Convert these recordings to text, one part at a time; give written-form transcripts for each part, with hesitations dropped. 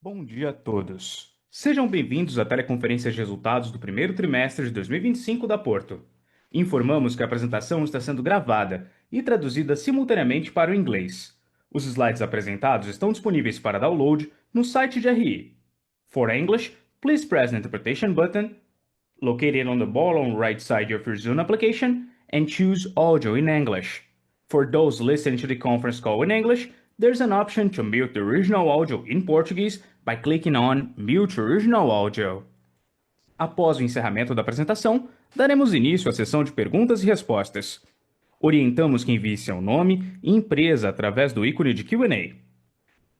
Bom dia a todos. Sejam bem-vindos à teleconferência de resultados do primeiro trimestre de 2025 da Porto. Informamos que a apresentação está sendo gravada e traduzida simultaneamente para o inglês. Os slides apresentados estão disponíveis para download no site de RI. For English, please press the interpretation button located on the bottom right side of your Zoom application and choose Audio in English. For those listening to the conference call in English, there's an option to mute the original audio in Portuguese by clicking on Mute Original Audio. Após o encerramento da apresentação, daremos início à sessão de perguntas e respostas. Orientamos que envie seu nome e empresa através do ícone de Q&A.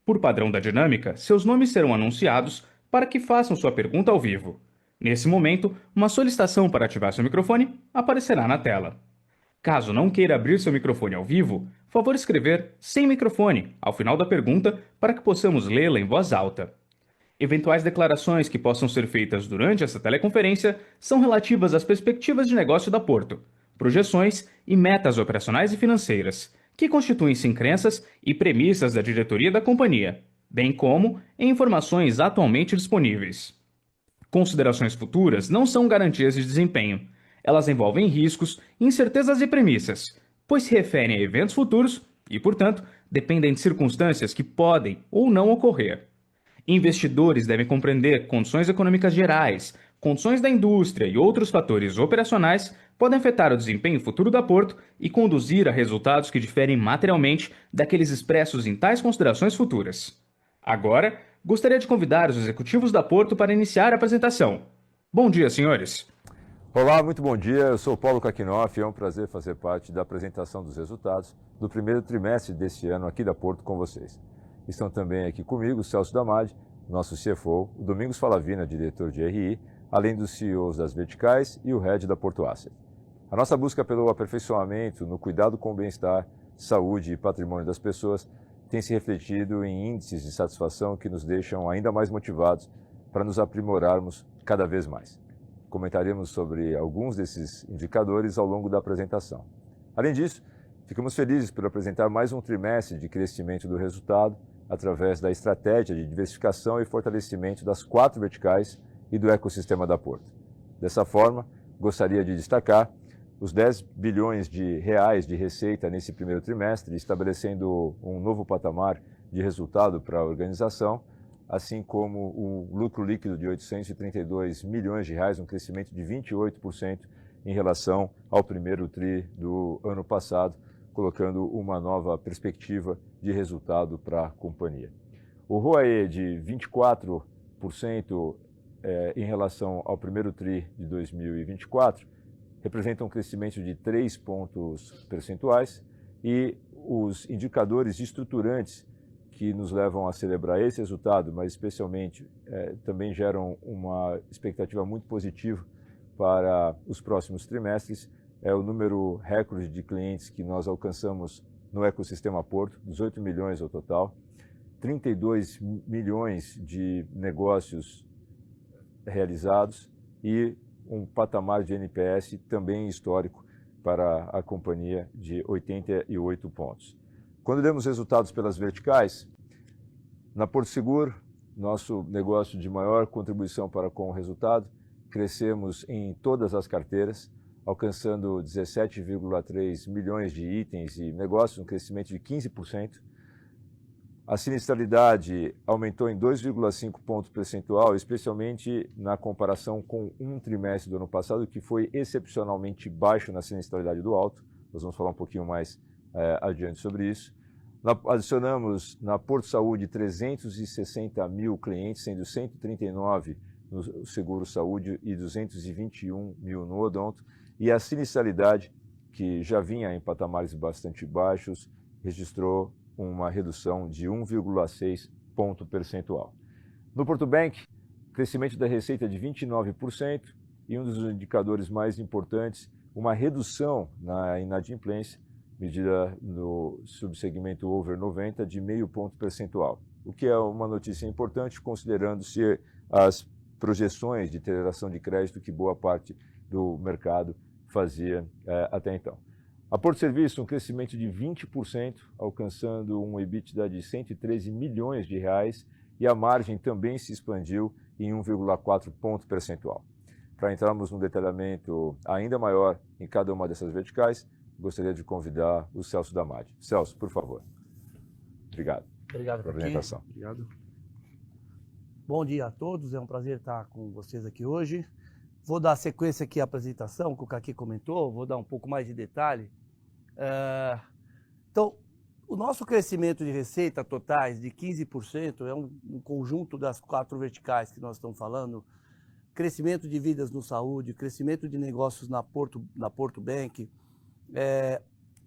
Por padrão da dinâmica, seus nomes serão anunciados para que façam sua pergunta ao vivo. Nesse momento, uma solicitação para ativar seu microfone aparecerá na tela. Caso não queira abrir seu microfone ao vivo, favor escrever sem microfone ao final da pergunta para que possamos lê-la em voz alta. Eventuais declarações que possam ser feitas durante essa teleconferência são relativas às perspectivas de negócio da Porto, projeções e metas operacionais e financeiras, que constituem-se crenças e premissas da diretoria da companhia, bem como em informações atualmente disponíveis. Considerações futuras não são garantias de desempenho. Elas envolvem riscos, incertezas e premissas, pois se referem a eventos futuros e, portanto, dependem de circunstâncias que podem ou não ocorrer. Investidores devem compreender que condições econômicas gerais, condições da indústria e outros fatores operacionais podem afetar o desempenho futuro da Porto e conduzir a resultados que diferem materialmente daqueles expressos em tais considerações futuras. Agora, gostaria de convidar os executivos da Porto para iniciar a apresentação. Bom dia, senhores! Olá, muito bom dia. Eu sou o Paulo Kakinoff e é um prazer fazer parte da apresentação dos resultados do primeiro trimestre deste ano aqui da Porto com vocês. Estão também aqui comigo o Celso Damadi, nosso CFO, o Domingos Falavina, diretor de RI, além dos CEOs das verticais e o Head da Porto Asset. A nossa busca pelo aperfeiçoamento no cuidado com o bem-estar, saúde e patrimônio das pessoas tem se refletido em índices de satisfação que nos deixam ainda mais motivados para nos aprimorarmos cada vez mais. Comentaremos sobre alguns desses indicadores ao longo da apresentação. Além disso, ficamos felizes por apresentar mais um trimestre de crescimento do resultado através da estratégia de diversificação e fortalecimento das 4 verticais e do ecossistema da Porto. Dessa forma, gostaria de destacar os 10 bilhões de reais de receita nesse primeiro trimestre, estabelecendo um novo patamar de resultado para a organização, assim como o lucro líquido de 832 milhões de reais, um crescimento de 28% em relação ao primeiro tri do ano passado, colocando uma nova perspectiva de resultado para a companhia. O ROAE de 24% em relação ao primeiro tri de 2024 representa um crescimento de 3 pontos percentuais e os indicadores estruturantes que nos levam a celebrar esse resultado, mas especialmente também geram uma expectativa muito positiva para os próximos trimestres, é o número recorde de clientes que nós alcançamos no ecossistema Porto, 18 milhões ao total, 32 milhões de negócios realizados e um patamar de NPS também histórico para a companhia de 88 pontos. Quando demos resultados pelas verticais, na Porto Seguro, nosso negócio de maior contribuição para com o resultado, crescemos em todas as carteiras, alcançando 17,3 milhões de itens e negócios, um crescimento de 15%. A sinistralidade aumentou em 2,5 pontos percentual, especialmente na comparação com um trimestre do ano passado, que foi excepcionalmente baixo na sinistralidade do auto. Nós vamos falar um pouquinho mais adiante sobre isso. Adicionamos na Porto Saúde 360 mil clientes, sendo 139 no Seguro Saúde e 221 mil no Odonto. E a sinistralidade, que já vinha em patamares bastante baixos, registrou uma redução de 1,6 ponto percentual. No Porto Bank, crescimento da receita de 29% e um dos indicadores mais importantes, uma redução na inadimplência, medida no subsegmento over 90 de meio ponto percentual, o que é uma notícia importante considerando-se as projeções de deterioração de crédito que boa parte do mercado fazia até então. A Porto Serviço, um crescimento de 20%, alcançando um EBITDA de 113 milhões de reais e a margem também se expandiu em 1,4 ponto percentual. Para entrarmos num detalhamento ainda maior em cada uma dessas verticais, gostaria de convidar o Celso Damadi. Celso, por favor. Obrigado. Obrigado pela apresentação. Obrigado. Bom dia a todos, é um prazer estar com vocês aqui hoje. Vou dar sequência aqui à apresentação que o Kaki comentou, vou dar um pouco mais de detalhe. Então, o nosso crescimento de receita totais de 15% é um conjunto das 4 verticais que nós estamos falando. Crescimento de vidas no saúde, crescimento de negócios na Porto Bank,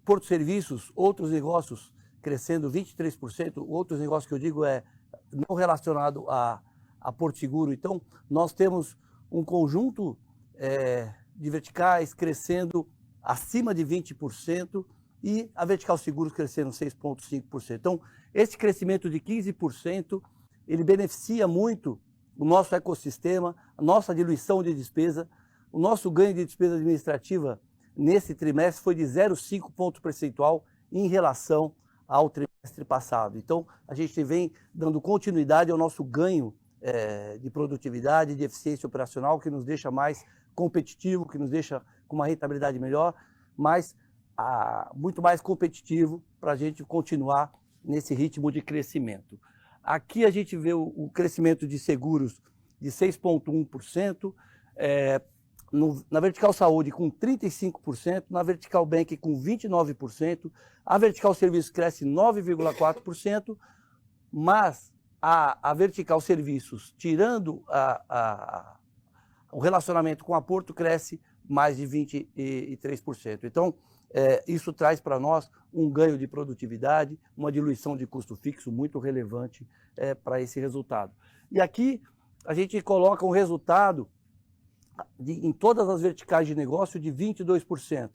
Porto Serviços, outros negócios crescendo 23%, outros negócios que eu digo não relacionado a Porto Seguro. Então, nós temos um conjunto de verticais crescendo acima de 20% e a vertical seguros crescendo 6,5%. Então, esse crescimento de 15%, ele beneficia muito o nosso ecossistema, a nossa diluição de despesa. O nosso ganho de despesa administrativa nesse trimestre foi de 0,5 ponto percentual em relação ao trimestre passado. Então, a gente vem dando continuidade ao nosso ganho de produtividade, de eficiência operacional, que nos deixa mais competitivo, que nos deixa com uma rentabilidade melhor, mas muito mais competitivo para a gente continuar nesse ritmo de crescimento. Aqui a gente vê o crescimento de seguros de 6,1%, na vertical saúde com 35%, na vertical bank com 29%, a vertical serviços cresce 9,4%, mas a vertical serviços, tirando o relacionamento com a Porto, cresce mais de 23%. Então, isso traz para nós um ganho de produtividade, uma diluição de custo fixo muito relevante para esse resultado. E aqui a gente coloca um resultado em todas as verticais de negócio de 22%.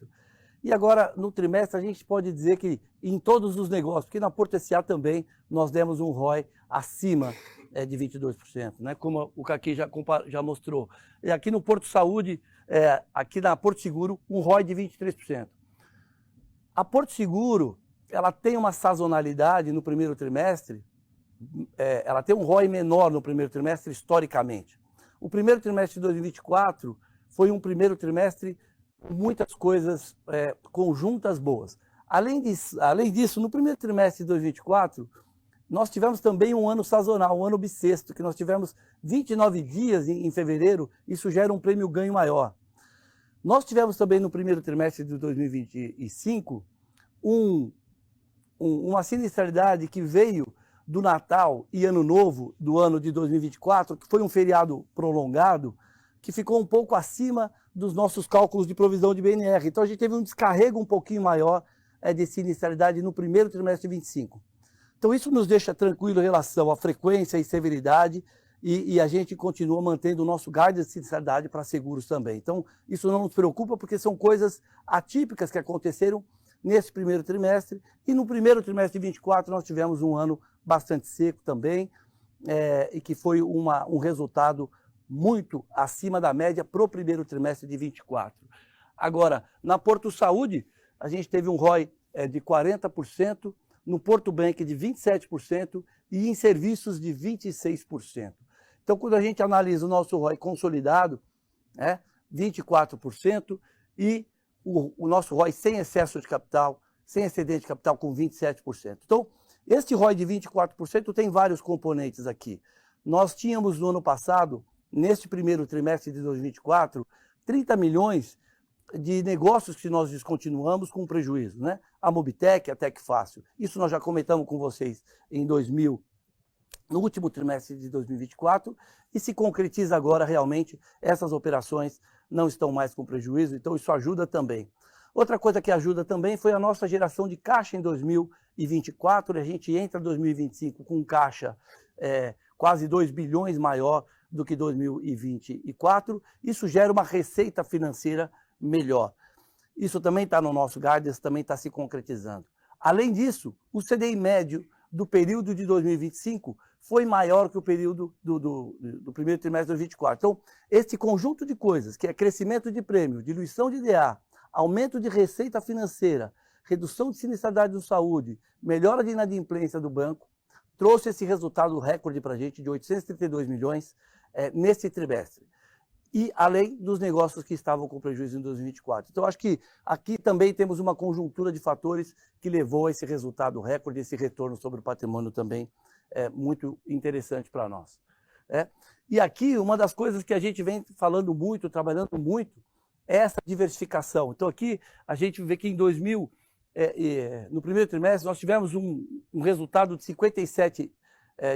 E agora, no trimestre, a gente pode dizer que em todos os negócios, porque na Porto SA também nós demos um ROI acima de 22%, né? Como o Kaki já mostrou. E aqui no Porto Saúde, aqui na Porto Seguro, um ROI de 23%. A Porto Seguro, ela tem uma sazonalidade no primeiro trimestre, ela tem um ROI menor no primeiro trimestre historicamente. O primeiro trimestre de 2024 foi um primeiro trimestre com muitas coisas conjuntas boas. Além disso, no primeiro trimestre de 2024, nós tivemos também um ano sazonal, um ano bissexto, que nós tivemos 29 dias em fevereiro, isso gera um prêmio ganho maior. Nós tivemos também no primeiro trimestre de 2025 uma sinistralidade que veio do Natal e Ano Novo do ano de 2024, que foi um feriado prolongado, que ficou um pouco acima dos nossos cálculos de provisão de BNR. Então a gente teve um descarrego um pouquinho maior de sinistralidade no primeiro trimestre de 2025. Então isso nos deixa tranquilo em relação à frequência e severidade, e a gente continua mantendo o nosso guidance de sinistralidade para seguros também. Então, isso não nos preocupa, porque são coisas atípicas que aconteceram nesse primeiro trimestre. E no primeiro trimestre de 2024, nós tivemos um ano bastante seco também, e que foi um resultado muito acima da média para o primeiro trimestre de 2024. Agora, na Porto Saúde, a gente teve um ROI de 40%, no Porto Bank de 27% e em serviços de 26%. Então, quando a gente analisa o nosso ROI consolidado, 24%, e o nosso ROI sem excesso de capital, sem excedente de capital, com 27%. Então, este ROI de 24% tem vários componentes aqui. Nós tínhamos no ano passado, neste primeiro trimestre de 2024, 30 milhões de negócios que nós descontinuamos com prejuízo, né? A Mobitech, a Tecfácil. Isso nós já comentamos com vocês no último trimestre de 2024, e se concretiza agora realmente, essas operações não estão mais com prejuízo, então isso ajuda também. Outra coisa que ajuda também foi a nossa geração de caixa em 2024, a gente entra em 2025 com caixa quase 2 bilhões maior do que 2024, isso gera uma receita financeira melhor. Isso também está no nosso guidance, também está se concretizando. Além disso, o CDI médio do período de 2025 foi maior que o período do primeiro trimestre de 2024. Então, esse conjunto de coisas, que é crescimento de prêmio, diluição de DA, aumento de receita financeira, redução de sinistralidade de saúde, melhora de inadimplência do banco, trouxe esse resultado recorde para a gente de 832 milhões nesse trimestre. E além dos negócios que estavam com prejuízo em 2024. Então, acho que aqui também temos uma conjuntura de fatores que levou a esse resultado recorde, esse retorno sobre o patrimônio também muito interessante para nós. E aqui, uma das coisas que a gente vem falando muito, trabalhando muito, é essa diversificação. Então, aqui a gente vê que em no primeiro trimestre, nós tivemos um resultado de 57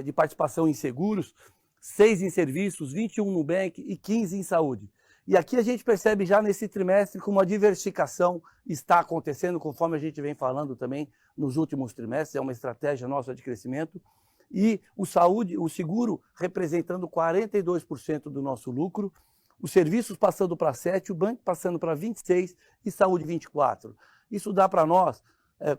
de participação em seguros, 6 em serviços, 21 no Nubank e 15 em saúde. E aqui a gente percebe já nesse trimestre como a diversificação está acontecendo, conforme a gente vem falando também nos últimos trimestres, é uma estratégia nossa de crescimento. E o seguro representando 42% do nosso lucro, os serviços passando para 7%, o banco passando para 26% e saúde 24%. Isso dá para nós,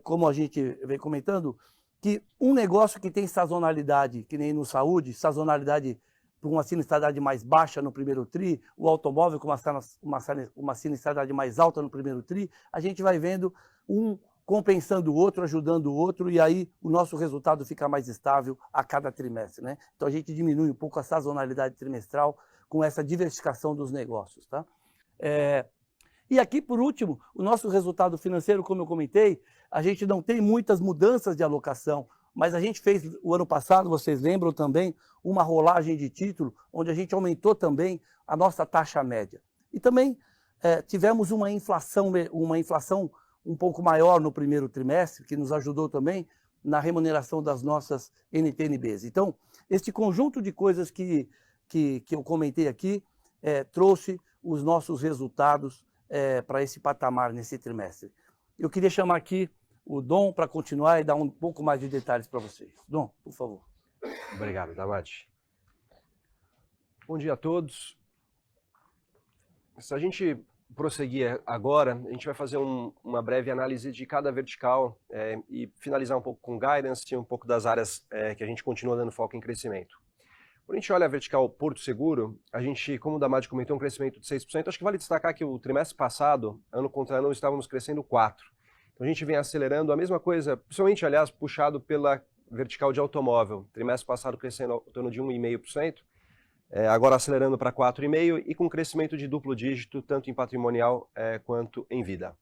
como a gente vem comentando, que um negócio que tem sazonalidade, que nem no saúde, sazonalidade por uma sinistralidade mais baixa no primeiro TRI, o automóvel com uma sinistralidade mais alta no primeiro TRI, a gente vai vendo um compensando o outro, ajudando o outro, e aí o nosso resultado fica mais estável a cada trimestre, né? Então a gente diminui um pouco a sazonalidade trimestral com essa diversificação dos negócios, tá? E aqui, por último, o nosso resultado financeiro, como eu comentei, a gente não tem muitas mudanças de alocação, mas a gente fez, o ano passado, vocês lembram também, uma rolagem de título, onde a gente aumentou também a nossa taxa média. E também tivemos uma inflação um pouco maior no primeiro trimestre, que nos ajudou também na remuneração das nossas NTNBs. Então, este conjunto de coisas que eu comentei aqui trouxe os nossos resultados para esse patamar nesse trimestre. Eu queria chamar aqui o Dom para continuar e dar um pouco mais de detalhes para vocês. Dom, por favor. Obrigado, Damati. Bom dia a todos. Se a gente prosseguir agora, a gente vai fazer uma breve análise de cada vertical e finalizar um pouco com guidance e um pouco das áreas que a gente continua dando foco em crescimento. Quando a gente olha a vertical Porto Seguro, a gente, como o Damati comentou, um crescimento de 6%. Acho que vale destacar que o trimestre passado, ano contra ano, estávamos crescendo 4%. Então a gente vem acelerando a mesma coisa, principalmente, aliás, puxado pela vertical de automóvel. Trimestre passado crescendo em torno de 1,5%, agora acelerando para 4,5% e com crescimento de duplo dígito, tanto em patrimonial quanto em vida.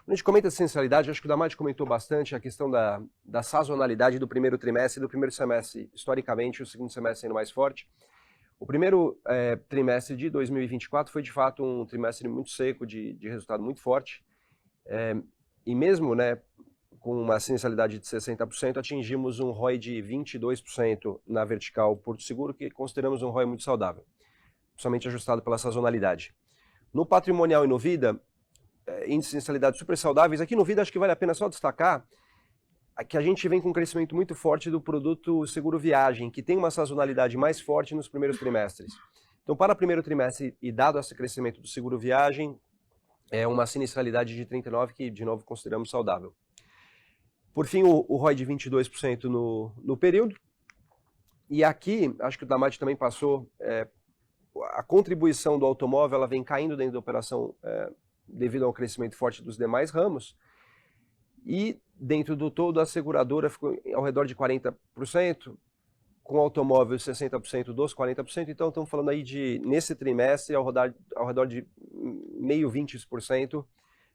Quando a gente comenta a essencialidade, acho que o Damati comentou bastante a questão da sazonalidade do primeiro trimestre e do primeiro semestre. Historicamente, o segundo semestre sendo mais forte. O primeiro trimestre de 2024 foi, de fato, um trimestre muito seco, de resultado muito forte. E mesmo com uma essencialidade de 60%, atingimos um ROI de 22% na vertical Porto Seguro, que consideramos um ROI muito saudável, somente ajustado pela sazonalidade. No patrimonial e no vida, índices de essencialidade super saudáveis. Aqui no vida acho que vale a pena só destacar que a gente vem com um crescimento muito forte do produto seguro viagem, que tem uma sazonalidade mais forte nos primeiros trimestres. Então, para o primeiro trimestre, e dado esse crescimento do seguro viagem, é uma sinistralidade de 39%, que de novo consideramos saudável. Por fim, o ROI de 22% no período. E aqui, acho que o Damati também passou, a contribuição do automóvel ela vem caindo dentro da operação devido ao crescimento forte dos demais ramos, e dentro do todo a seguradora ficou ao redor de 40%, com o automóvel 60% dos 40%, então estamos falando aí nesse trimestre, ao redor de meio 20%,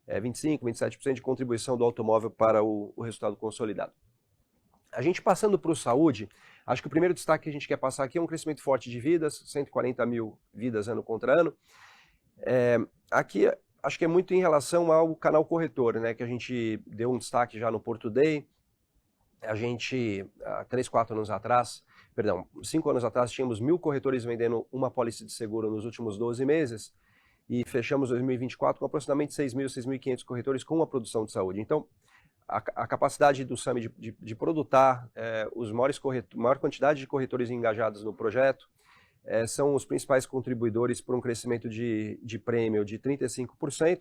25%, 27% de contribuição do automóvel para o resultado consolidado. A gente passando para o saúde, acho que o primeiro destaque que a gente quer passar aqui é um crescimento forte de vidas, 140 mil vidas ano contra ano. Aqui acho que é muito em relação ao canal corretor, que a gente deu um destaque já no Porto Day. A gente, há 5 anos atrás, tínhamos 1.000 corretores vendendo uma apólice de seguro nos últimos 12 meses e fechamos 2024 com aproximadamente 6.000, 6.500 corretores com a produção de saúde. Então, a capacidade do SAMI de produtar maior quantidade de corretores engajados no projeto são os principais contribuidores para um crescimento de prêmio de 35%,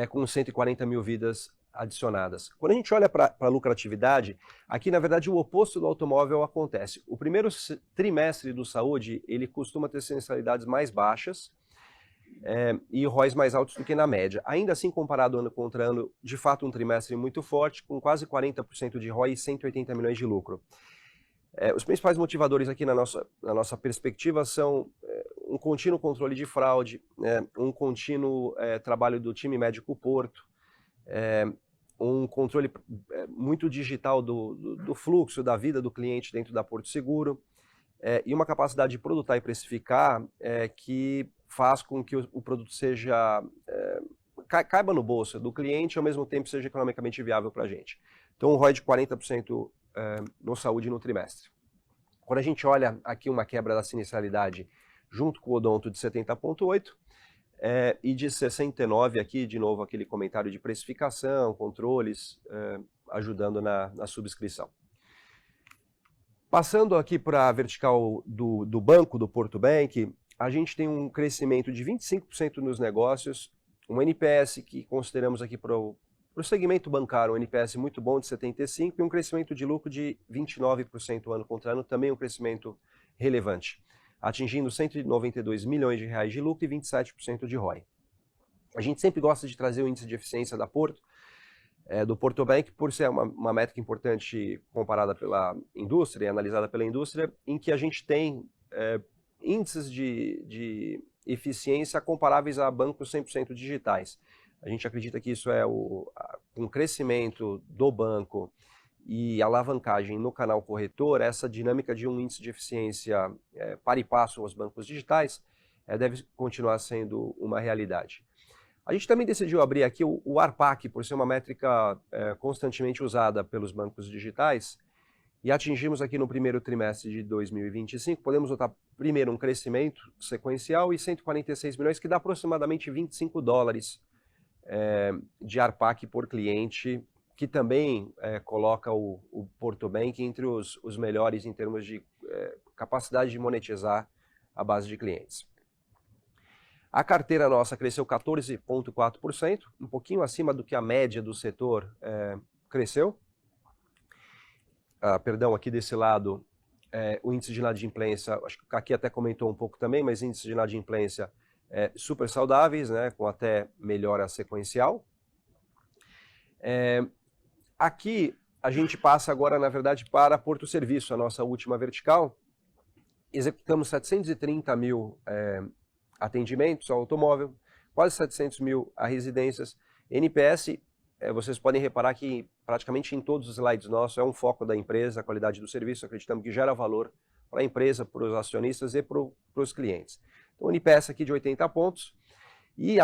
com 140 mil vidas adicionadas. Quando a gente olha para a lucratividade, aqui na verdade o oposto do automóvel acontece. O primeiro trimestre do saúde, ele costuma ter sensibilidades mais baixas, e ROIs mais altos do que na média. Ainda assim, comparado ano contra ano, de fato um trimestre muito forte, com quase 40% de ROI e 180 milhões de lucro. Os principais motivadores aqui na nossa perspectiva são um contínuo controle de fraude, um contínuo trabalho do time médico Porto, um controle muito digital do fluxo da vida do cliente dentro da Porto Seguro, e uma capacidade de produtar e precificar que faz com que o produto seja caiba no bolso do cliente e ao mesmo tempo seja economicamente viável para a gente. Então um ROI de 40% no saúde no trimestre. Quando a gente olha aqui uma quebra da sinistralidade junto com o odonto de 70,8 e de 69 aqui, de novo aquele comentário de precificação, controles, ajudando na subscrição. Passando aqui para a vertical do banco, do Porto Bank, a gente tem um crescimento de 25% nos negócios, um NPS que consideramos aqui para o segmento bancário, um NPS muito bom de 75% e um crescimento de lucro de 29% ano contra ano, também um crescimento relevante, atingindo 192 milhões de reais de lucro e 27% de ROI. A gente sempre gosta de trazer o índice de eficiência da Porto, do Porto Bank, por ser uma métrica importante comparada pela indústria e analisada pela indústria, em que a gente tem índices de eficiência comparáveis a bancos 100% digitais. A gente acredita que isso com o crescimento do banco e alavancagem no canal corretor, essa dinâmica de um índice de eficiência par e passo aos bancos digitais deve continuar sendo uma realidade. A gente também decidiu abrir aqui o ARPAC, por ser uma métrica constantemente usada pelos bancos digitais, e atingimos aqui no primeiro trimestre de 2025, podemos notar primeiro um crescimento sequencial e 146 milhões, que dá aproximadamente $25 de ARPAC por cliente, que também coloca o Porto Bank entre os melhores em termos de capacidade de monetizar a base de clientes. A carteira nossa cresceu 14,4%, um pouquinho acima do que a média do setor cresceu. Perdão, aqui desse lado, o índice de inadimplência, acho que aqui até comentou um pouco também, mas índice de inadimplência super saudáveis, né, com até melhora sequencial. Aqui a gente passa agora, na verdade, para Porto Serviço, a nossa última vertical. Executamos 730 mil atendimentos ao automóvel, quase 700 mil a residências. NPS, vocês podem reparar que praticamente em todos os slides nossos é um foco da empresa, a qualidade do serviço, acreditamos que gera valor para a empresa, para os acionistas e para os clientes. Então, o NPS aqui de 80 pontos e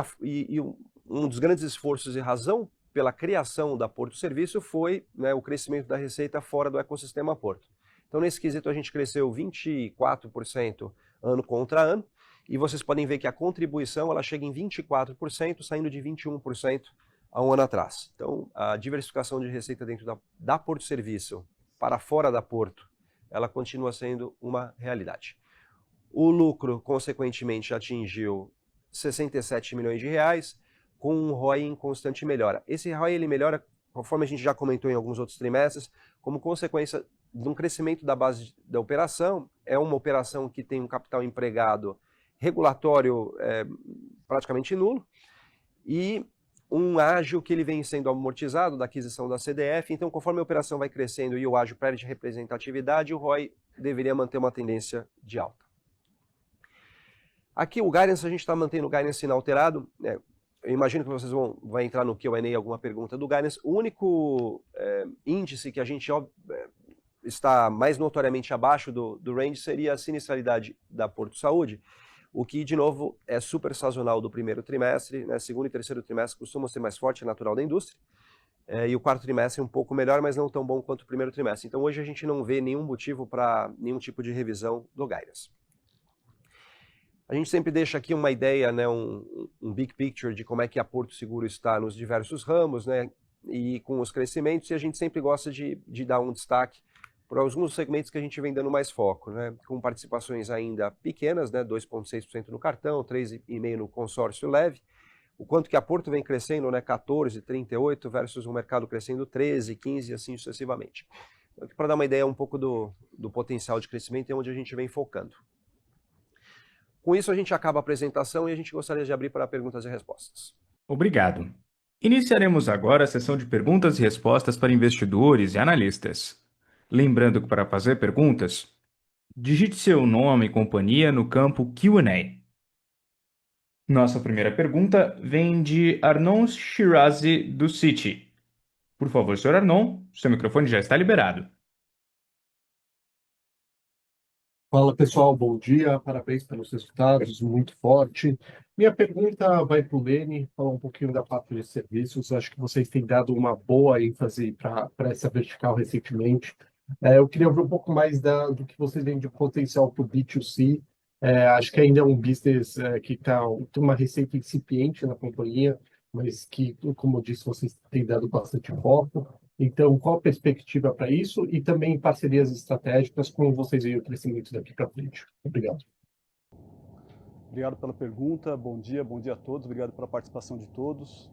um dos grandes esforços e razão pela criação da Porto Serviço foi o crescimento da receita fora do ecossistema Porto. Então, nesse quesito, a gente cresceu 24% ano contra ano, e vocês podem ver que a contribuição ela chega em 24%, saindo de 21% há um ano atrás. Então, a diversificação de receita dentro da Porto Serviço para fora da Porto, ela continua sendo uma realidade. O lucro, consequentemente, atingiu 67 milhões de reais, com um ROI em constante melhora. Esse ROI ele melhora, conforme a gente já comentou em alguns outros trimestres, como consequência de um crescimento da base da operação. É uma operação que tem um capital empregado regulatório praticamente nulo e um ágio que ele vem sendo amortizado da aquisição da CDF. Então, conforme a operação vai crescendo e o ágio perde representatividade, o ROI deveria manter uma tendência de alta. Aqui o guidance, a gente está mantendo o guidance inalterado. Eu imagino que vocês vão entrar no Q&A alguma pergunta do guidance. O único índice que a gente está mais notoriamente abaixo do range seria a sinistralidade da Porto Saúde, o que, de novo, é super sazonal do primeiro trimestre, né? Segundo e terceiro trimestre costumam ser mais forte, é natural da indústria, e o quarto trimestre é um pouco melhor, mas não tão bom quanto o primeiro trimestre. Então, hoje a gente não vê nenhum motivo para nenhum tipo de revisão do guidance. A gente sempre deixa aqui uma ideia, né, um big picture de como é que a Porto Seguro está nos diversos ramos, né, e com os crescimentos, e a gente sempre gosta de dar um destaque para alguns segmentos que a gente vem dando mais foco, né, com participações ainda pequenas, né, 2,6% no cartão, 3,5% no consórcio leve, o quanto que a Porto vem crescendo, né, 14%, 38% versus o mercado crescendo 13%, 15% e assim sucessivamente. Então, para dar uma ideia um pouco do potencial de crescimento é onde a gente vem focando. Com isso, a gente acaba a apresentação e a gente gostaria de abrir para perguntas e respostas. Obrigado. Iniciaremos agora a sessão de perguntas e respostas para investidores e analistas. Lembrando que para fazer perguntas, digite seu nome e companhia no campo Q&A. Nossa primeira pergunta vem de Arnon Shirazi, do Citi. Por favor, Sr. Arnon, seu microfone já está liberado. Fala pessoal, bom dia, parabéns pelos resultados, muito forte. Minha pergunta vai para o Lene, falar um pouquinho da parte de serviços. Acho que vocês têm dado uma boa ênfase para essa vertical recentemente. Eu queria ouvir um pouco mais do que vocês veem de potencial para o B2C. Acho que ainda é um business que tem uma receita incipiente na companhia, mas que, como eu disse, vocês têm dado bastante foco. Então, qual a perspectiva para isso e também parcerias estratégicas, como vocês veem o crescimento daqui para frente? Obrigado. Obrigado pela pergunta, bom dia a todos, obrigado pela participação de todos.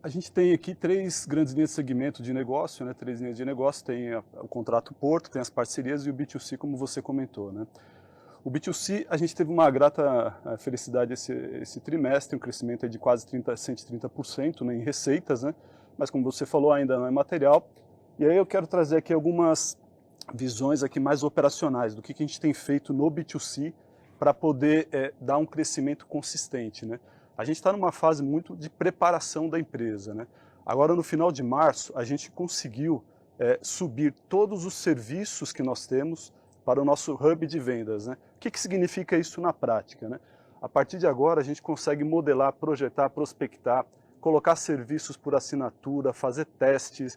A gente tem aqui três grandes linhas de segmento de negócio, né? Três linhas de negócio, tem o contrato porto, tem as parcerias e o B2C, como você comentou, né? O B2C, a gente teve uma grata felicidade esse trimestre, um crescimento aí de quase 130%, né, em receitas, né? Mas como você falou, ainda não é material. E aí eu quero trazer aqui algumas visões aqui mais operacionais do que a gente tem feito no B2C para poder dar um crescimento consistente, né? A gente está numa fase muito de preparação da empresa, né? Agora, no final de março, a gente conseguiu subir todos os serviços que nós temos para o nosso hub de vendas, né? O que significa isso na prática, né? A partir de agora, a gente consegue modelar, projetar, prospectar, colocar serviços por assinatura, fazer testes,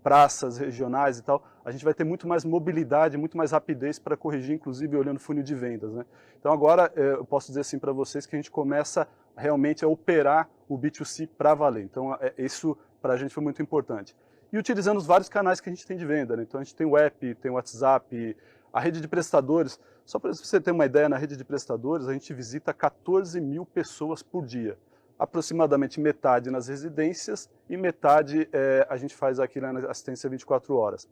praças regionais e tal. A gente vai ter muito mais mobilidade, muito mais rapidez para corrigir, inclusive olhando o funil de vendas, né? Então agora eu posso dizer assim para vocês que a gente começa realmente a operar o B2C para valer. Então isso para a gente foi muito importante. E utilizando os vários canais que a gente tem de venda, né? Então a gente tem o app, tem o WhatsApp, a rede de prestadores. Só para você ter uma ideia, na rede de prestadores a gente visita 14 mil pessoas por dia. Aproximadamente metade nas residências e metade a gente faz aqui na assistência 24 horas.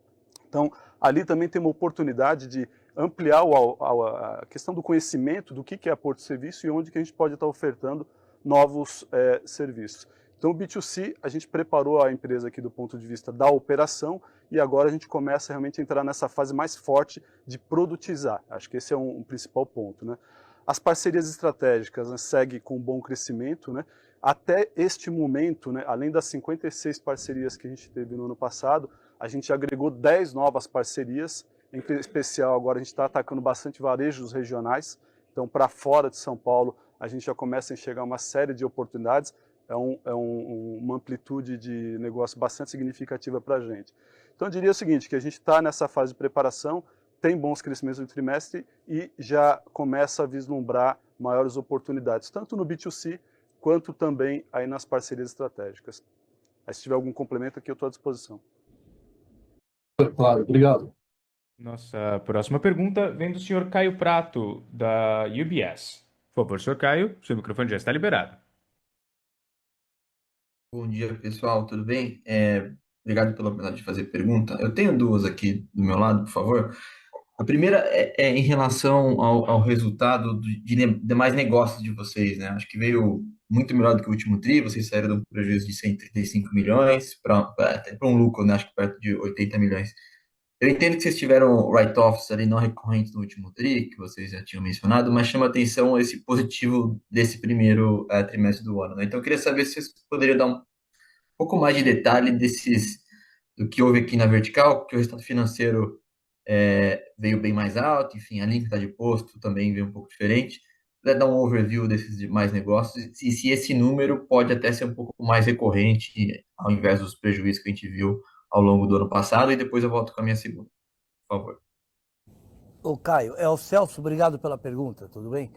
Então, ali também tem uma oportunidade de ampliar a questão do conhecimento do que é a Porto Serviço e onde que a gente pode estar ofertando novos serviços. Então, o B2C, a gente preparou a empresa aqui do ponto de vista da operação e agora a gente começa realmente a entrar nessa fase mais forte de produtizar. Acho que esse é um principal ponto, né? As parcerias estratégicas, né, seguem com bom crescimento, né? Até este momento, né, além das 56 parcerias que a gente teve no ano passado, a gente agregou 10 novas parcerias, em especial agora a gente está atacando bastante varejos regionais, então para fora de São Paulo a gente já começa a enxergar uma série de oportunidades, uma amplitude de negócio bastante significativa para a gente. Então eu diria o seguinte, que a gente está nessa fase de preparação, tem bons crescimentos no trimestre e já começa a vislumbrar maiores oportunidades, tanto no B2C quanto também aí nas parcerias estratégicas. Aí, se tiver algum complemento aqui, eu estou à disposição. Claro, obrigado. Nossa próxima pergunta vem do Sr. Caio Prato, da UBS. Por favor, Sr. Caio, seu microfone já está liberado. Bom dia, pessoal, tudo bem? Obrigado pela oportunidade de fazer pergunta. Eu tenho duas aqui do meu lado, por favor. A primeira é em relação ao resultado de demais negócios de vocês, né? Acho que veio muito melhor do que o último TRI, vocês saíram de um prejuízo de 135 milhões para um lucro, né? Acho que perto de 80 milhões. Eu entendo que vocês tiveram write-offs ali não recorrentes no último TRI, que vocês já tinham mencionado, mas chama atenção esse positivo desse primeiro trimestre do ano, né? Então eu queria saber se vocês poderiam dar um pouco mais de detalhe do que houve aqui na vertical, que o resultado financeiro veio bem mais alto, enfim, a alíquota de imposto também veio um pouco diferente. Puder dar um overview desses demais negócios e se esse número pode até ser um pouco mais recorrente, ao invés dos prejuízos que a gente viu ao longo do ano passado, e depois eu volto com a minha segunda, por favor. Ô Caio, é o Celso, obrigado pela pergunta, tudo bem?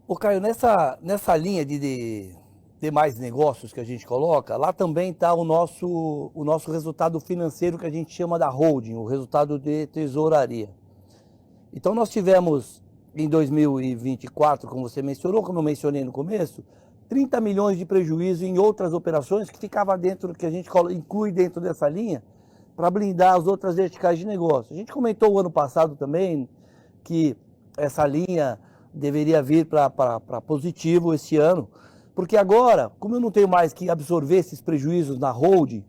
Ô Caio, nessa linha de demais negócios que a gente coloca, lá também está o nosso resultado financeiro que a gente chama da holding, o resultado de tesouraria. Então nós tivemos em 2024, como você mencionou, como eu mencionei no começo, 30 milhões de prejuízo em outras operações que ficava dentro, que a gente inclui dentro dessa linha, para blindar as outras verticais de negócio. A gente comentou o ano passado também que essa linha deveria vir para positivo esse ano, porque agora, como eu não tenho mais que absorver esses prejuízos na holding,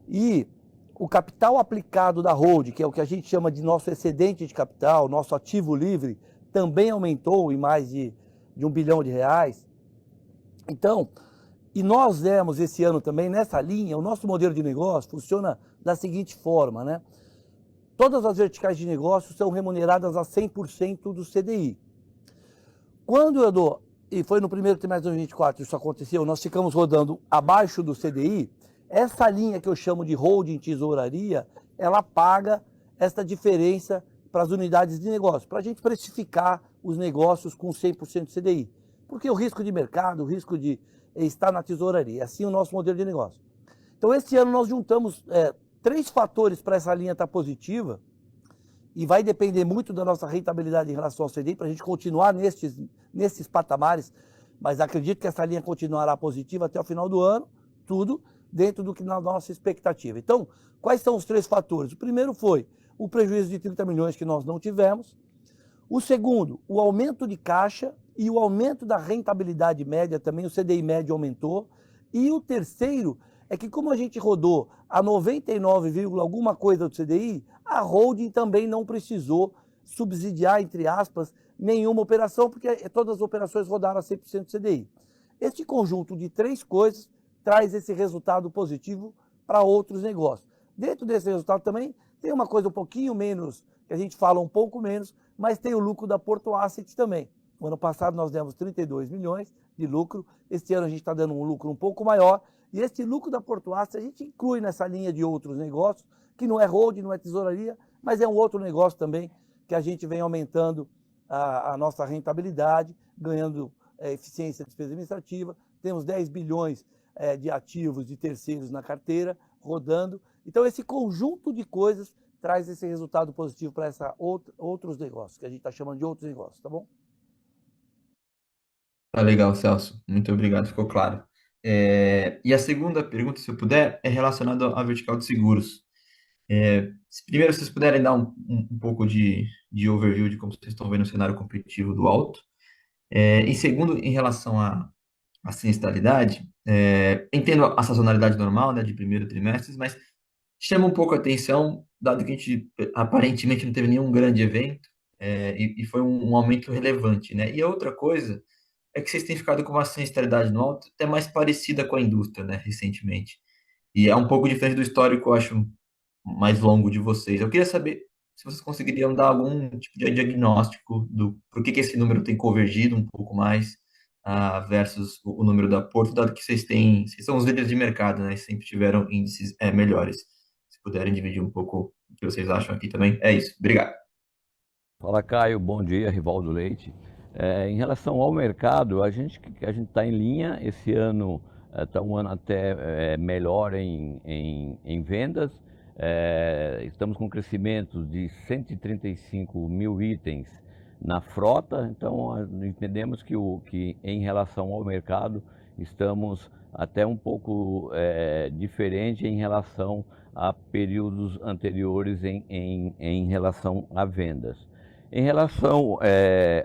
e o capital aplicado da holding, que é o que a gente chama de nosso excedente de capital, nosso ativo livre, também aumentou em mais de R$1 bilhão. Então, e nós demos esse ano também nessa linha, o nosso modelo de negócio funciona da seguinte forma, né? Todas as verticais de negócio são remuneradas a 100% do CDI. Quando eu dou, e foi no primeiro trimestre de 2024 isso aconteceu, nós ficamos rodando abaixo do CDI, essa linha que eu chamo de holding tesouraria, ela paga essa diferença para as unidades de negócio, para a gente precificar os negócios com 100% de CDI. Porque o risco de mercado, o risco de estar na tesouraria, é assim o nosso modelo de negócio. Então, esse ano nós juntamos 3 fatores para essa linha estar positiva, e vai depender muito da nossa rentabilidade em relação ao CDI, para a gente continuar nesses patamares, mas acredito que essa linha continuará positiva até o final do ano, tudo dentro do que na nossa expectativa. Então, quais são os 3 fatores? O primeiro foi o prejuízo de 30 milhões que nós não tivemos. O segundo, o aumento de caixa e o aumento da rentabilidade média também, o CDI médio aumentou. E o terceiro é que como a gente rodou a 99, alguma coisa do CDI, a holding também não precisou subsidiar, entre aspas, nenhuma operação, porque todas as operações rodaram a 100% do CDI. Este conjunto de 3 coisas traz esse resultado positivo para outros negócios. Dentro desse resultado também tem uma coisa um pouquinho menos, que a gente fala um pouco menos, mas tem o lucro da Porto Asset também. No ano passado nós demos 32 milhões de lucro, este ano a gente está dando um lucro um pouco maior, e esse lucro da Porto Asset a gente inclui nessa linha de outros negócios, que não é holding, não é tesouraria, mas é um outro negócio também, que a gente vem aumentando a nossa rentabilidade, ganhando eficiência de despesa administrativa, temos 10 bilhões de ativos de terceiros na carteira, rodando. Então, esse conjunto de coisas traz esse resultado positivo para outros negócios, que a gente está chamando de outros negócios, tá bom? Tá legal, Celso. Muito obrigado, ficou claro. E a segunda pergunta, se eu puder, é relacionada à vertical de seguros. Primeiro, se vocês puderem dar um pouco de overview de como vocês estão vendo o cenário competitivo do Alto. Em segundo, em relação à sinistralidade, entendo a sazonalidade normal, né, de primeiro trimestre, mas chama um pouco a atenção, dado que a gente aparentemente não teve nenhum grande evento, e foi um aumento relevante, né? E a outra coisa é que vocês têm ficado com uma sinistralidade no alto até mais parecida com a indústria, né, recentemente. E é um pouco diferente do histórico, eu acho, mais longo de vocês. Eu queria saber se vocês conseguiriam dar algum tipo de diagnóstico do por que esse número tem convergido um pouco mais versus o número da Porto, dado que vocês são os líderes de mercado, né, e sempre tiveram índices melhores. Se puderem dividir um pouco o que vocês acham aqui também. É isso. Obrigado. Fala, Caio. Bom dia, Rivaldo Leite. Em relação ao mercado, a gente está em linha. Esse ano está um ano até melhor em vendas. Estamos com crescimento de 135 mil itens na frota, então entendemos que em relação ao mercado estamos até um pouco diferente em relação a períodos anteriores em relação a vendas. Em relação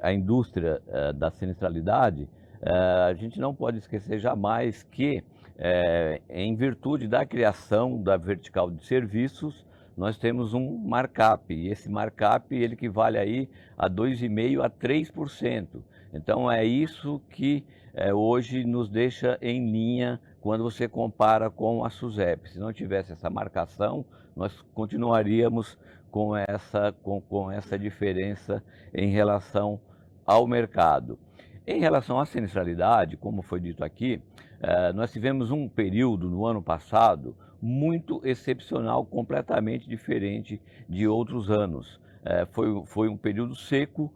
à indústria da sinistralidade, a gente não pode esquecer jamais que, em virtude da criação da vertical de serviços, nós temos um markup, e esse markup ele equivale aí a 2,5% a 3%. Então é isso que hoje nos deixa em linha quando você compara com a SUSEP. Se não tivesse essa marcação, nós continuaríamos com essa diferença em relação ao mercado. Em relação à sinistralidade, como foi dito aqui, nós tivemos um período no ano passado muito excepcional, completamente diferente de outros anos. Foi um período seco,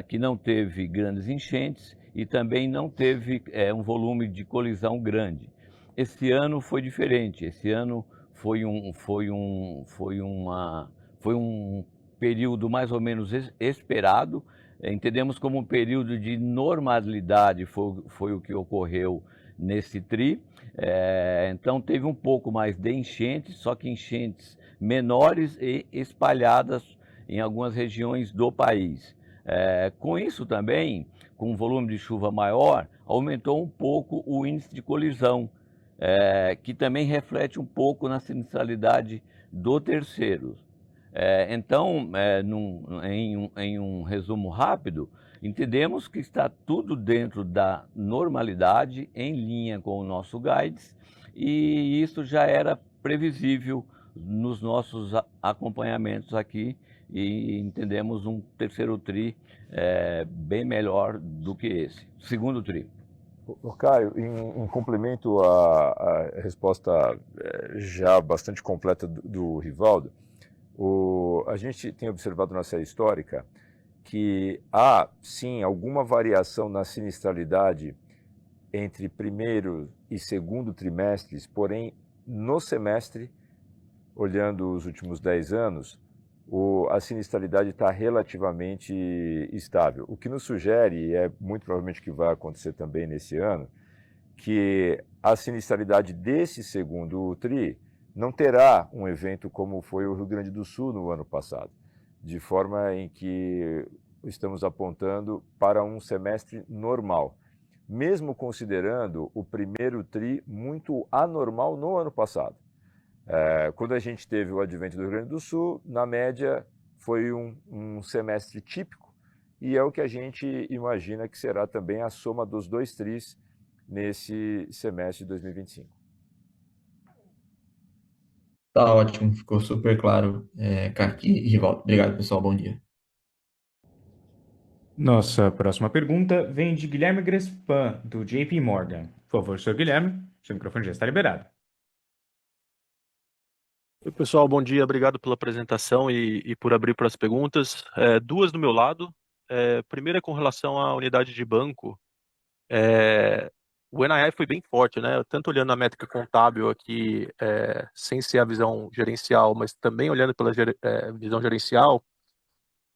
que não teve grandes enchentes e também não teve um volume de colisão grande. Esse ano foi diferente, esse ano foi um período mais ou menos esperado. Entendemos como um período de normalidade, foi o que ocorreu nesse TRI. Então teve um pouco mais de enchentes, só que enchentes menores e espalhadas em algumas regiões do país. Com isso também, com um volume de chuva maior, aumentou um pouco o índice de colisão, que também reflete um pouco na sinistralidade do terceiro. Então, em um resumo rápido, entendemos que está tudo dentro da normalidade, em linha com o nosso guides, e isso já era previsível nos nossos acompanhamentos aqui, e entendemos um terceiro TRI bem melhor do que esse, segundo TRI. Caio, em complemento à resposta já bastante completa do Rivaldo, a gente tem observado na série histórica que há, sim, alguma variação na sinistralidade entre primeiro e segundo trimestres, porém, no semestre, olhando os últimos 10 anos, a sinistralidade está relativamente estável. O que nos sugere, e é muito provavelmente que vai acontecer também nesse ano, que a sinistralidade desse segundo TRI não terá um evento como foi o Rio Grande do Sul no ano passado, de forma em que estamos apontando para um semestre normal, mesmo considerando o primeiro TRI muito anormal no ano passado. Quando a gente teve o advento do Rio Grande do Sul, na média foi um semestre típico, e é o que a gente imagina que será também a soma dos dois TRIs nesse semestre de 2025. Tá ótimo, ficou super claro, Kaki e Rivaldo. Obrigado, pessoal. Bom dia. Nossa próxima pergunta vem de Guilherme Grespan, do JP Morgan. Por favor, senhor Guilherme, seu microfone já está liberado. Oi, pessoal, bom dia. Obrigado pela apresentação e por abrir para as perguntas. Duas do meu lado. Primeira, com relação à unidade de banco. O NII foi bem forte, né? Tanto olhando a métrica contábil aqui, sem ser a visão gerencial, mas também olhando pela visão gerencial,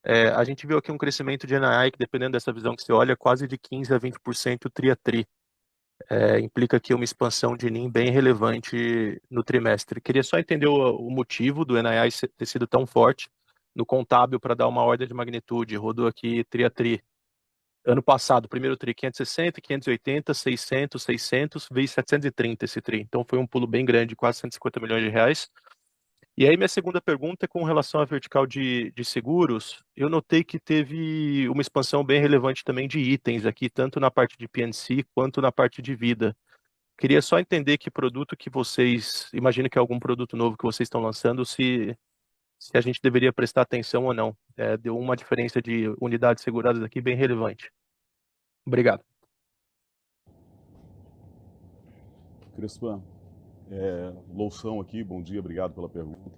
a gente viu aqui um crescimento de NII que, dependendo dessa visão que você olha, quase de 15% a 20% tri a tri. Implica aqui uma expansão de NIM bem relevante no trimestre. Queria só entender o motivo do NII ter sido tão forte no contábil para dar uma ordem de magnitude. Rodou aqui tri a tri. Ano passado, primeiro TRI 560, 580, 600, 600, veio 730 esse TRI. Então foi um pulo bem grande, quase 150 milhões de reais. E aí minha segunda pergunta é com relação à vertical de seguros. Eu notei que teve uma expansão bem relevante também de itens aqui, tanto na parte de P&C quanto na parte de vida. Queria só entender que produto que vocês, imagino que é algum produto novo que vocês estão lançando, se a gente deveria prestar atenção ou não. Deu uma diferença de unidades seguradas aqui bem relevante. Obrigado. Crespan, Loução aqui, bom dia, obrigado pela pergunta.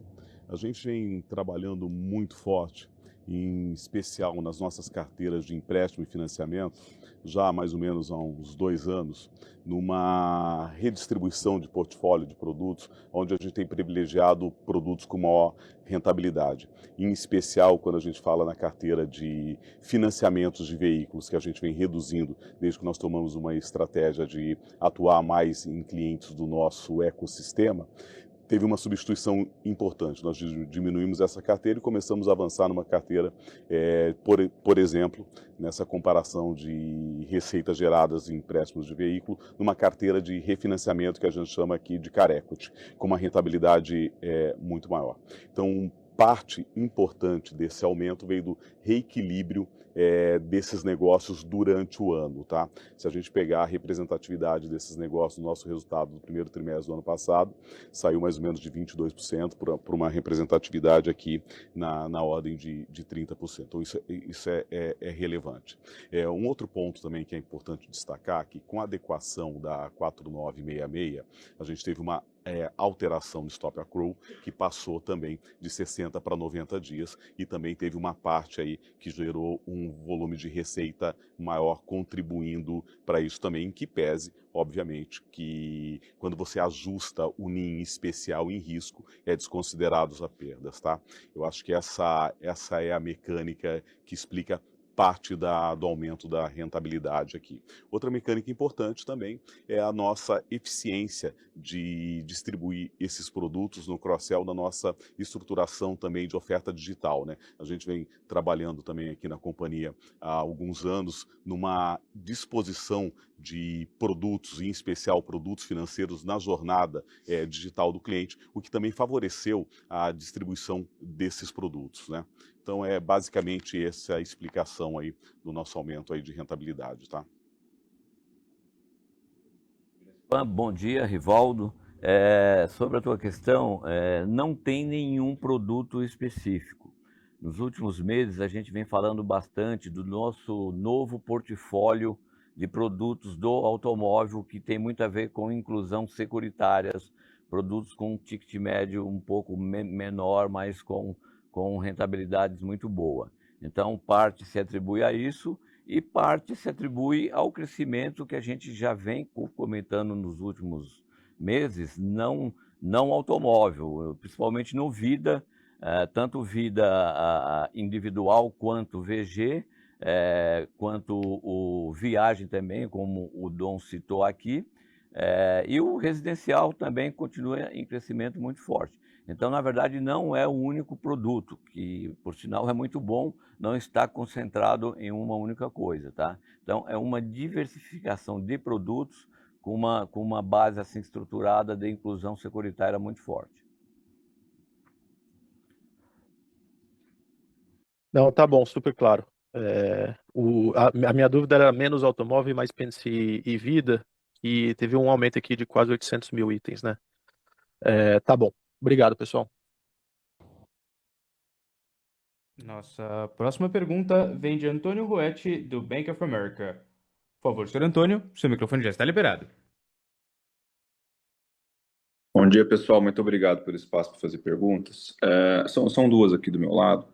A gente vem trabalhando muito forte, em especial nas nossas carteiras de empréstimo e financiamento, já há mais ou menos há uns 2 anos, numa redistribuição de portfólio de produtos, onde a gente tem privilegiado produtos com maior rentabilidade. Em especial quando a gente fala na carteira de financiamentos de veículos, que a gente vem reduzindo desde que nós tomamos uma estratégia de atuar mais em clientes do nosso ecossistema. Teve uma substituição importante. Nós diminuímos essa carteira e começamos a avançar numa carteira, por exemplo, nessa comparação de receitas geradas em empréstimos de veículo, numa carteira de refinanciamento que a gente chama aqui de car equity, com uma rentabilidade muito maior. Então, parte importante desse aumento veio do reequilíbrio desses negócios durante o ano, tá? Se a gente pegar a representatividade desses negócios, o nosso resultado do primeiro trimestre do ano passado saiu mais ou menos de 22% para uma representatividade aqui na ordem de 30%. Então isso é relevante. Um outro ponto também que é importante destacar, que com a adequação da 4966, a gente teve uma alteração no stop accrual, que passou também de 60 para 90 dias, e também teve uma parte aí que gerou um volume de receita maior, contribuindo para isso também, que pese, obviamente, que quando você ajusta o NIM especial em risco, desconsiderados as perdas, tá? Eu acho que essa é a mecânica que explica parte do aumento da rentabilidade aqui. Outra mecânica importante também é a nossa eficiência de distribuir esses produtos no cross-sell da nossa estruturação também de oferta digital, né? A gente vem trabalhando também aqui na companhia há alguns anos numa disposição de produtos, em especial produtos financeiros, na jornada digital do cliente, o que também favoreceu a distribuição desses produtos, né? Então é basicamente essa a explicação aí do nosso aumento aí de rentabilidade, tá? Bom dia, Rivaldo. Sobre a tua questão, não tem nenhum produto específico. Nos últimos meses, a gente vem falando bastante do nosso novo portfólio de produtos do automóvel, que tem muito a ver com inclusão securitárias, produtos com um ticket médio um pouco menor, mas com rentabilidades muito boa. Então, parte se atribui a isso e parte se atribui ao crescimento que a gente já vem comentando nos últimos meses, não automóvel, principalmente no Vida, tanto Vida individual quanto VG, quanto o Viagem também, como o Dom citou aqui, e o residencial também continua em crescimento muito forte. Então, na verdade, não é o único produto, que, por sinal, é muito bom, não está concentrado em uma única coisa, tá? Então, é uma diversificação de produtos com uma base assim estruturada de inclusão securitária muito forte. Não, tá bom, super claro. A minha dúvida era menos automóvel, mais pense e vida, e teve um aumento aqui de quase 800 mil itens, né? Tá bom. Obrigado, pessoal. Nossa próxima pergunta vem de Antônio Ruetti, do Bank of America. Por favor, senhor Antônio, seu microfone já está liberado. Bom dia, pessoal. Muito obrigado pelo espaço para fazer perguntas. São duas aqui do meu lado.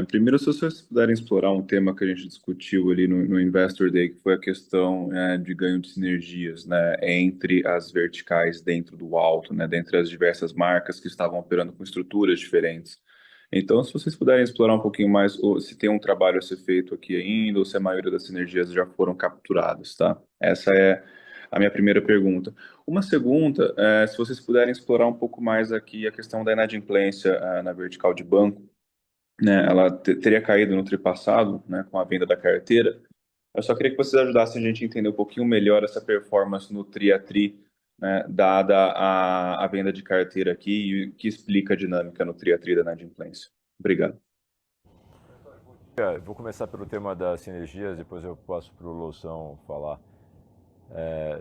Primeiro, se vocês puderem explorar um tema que a gente discutiu ali no Investor Day, que foi a questão de ganho de sinergias, né, entre as verticais dentro do Alto, né, dentre as diversas marcas que estavam operando com estruturas diferentes. Então, se vocês puderem explorar um pouquinho mais, ou se tem um trabalho a ser feito aqui ainda, ou se a maioria das sinergias já foram capturadas, tá? Essa é a minha primeira pergunta. Uma segunda, se vocês puderem explorar um pouco mais aqui a questão da inadimplência na vertical de banco, né? Ela teria caído no tri passado, né, com a venda da carteira. Eu só queria que vocês ajudassem a gente a entender um pouquinho melhor essa performance no tri a tri, né, dada a venda de carteira aqui e o que explica a dinâmica no tri a tri da inadimplência. Obrigado. Vou começar pelo tema das sinergias, depois eu passo para o Loução falar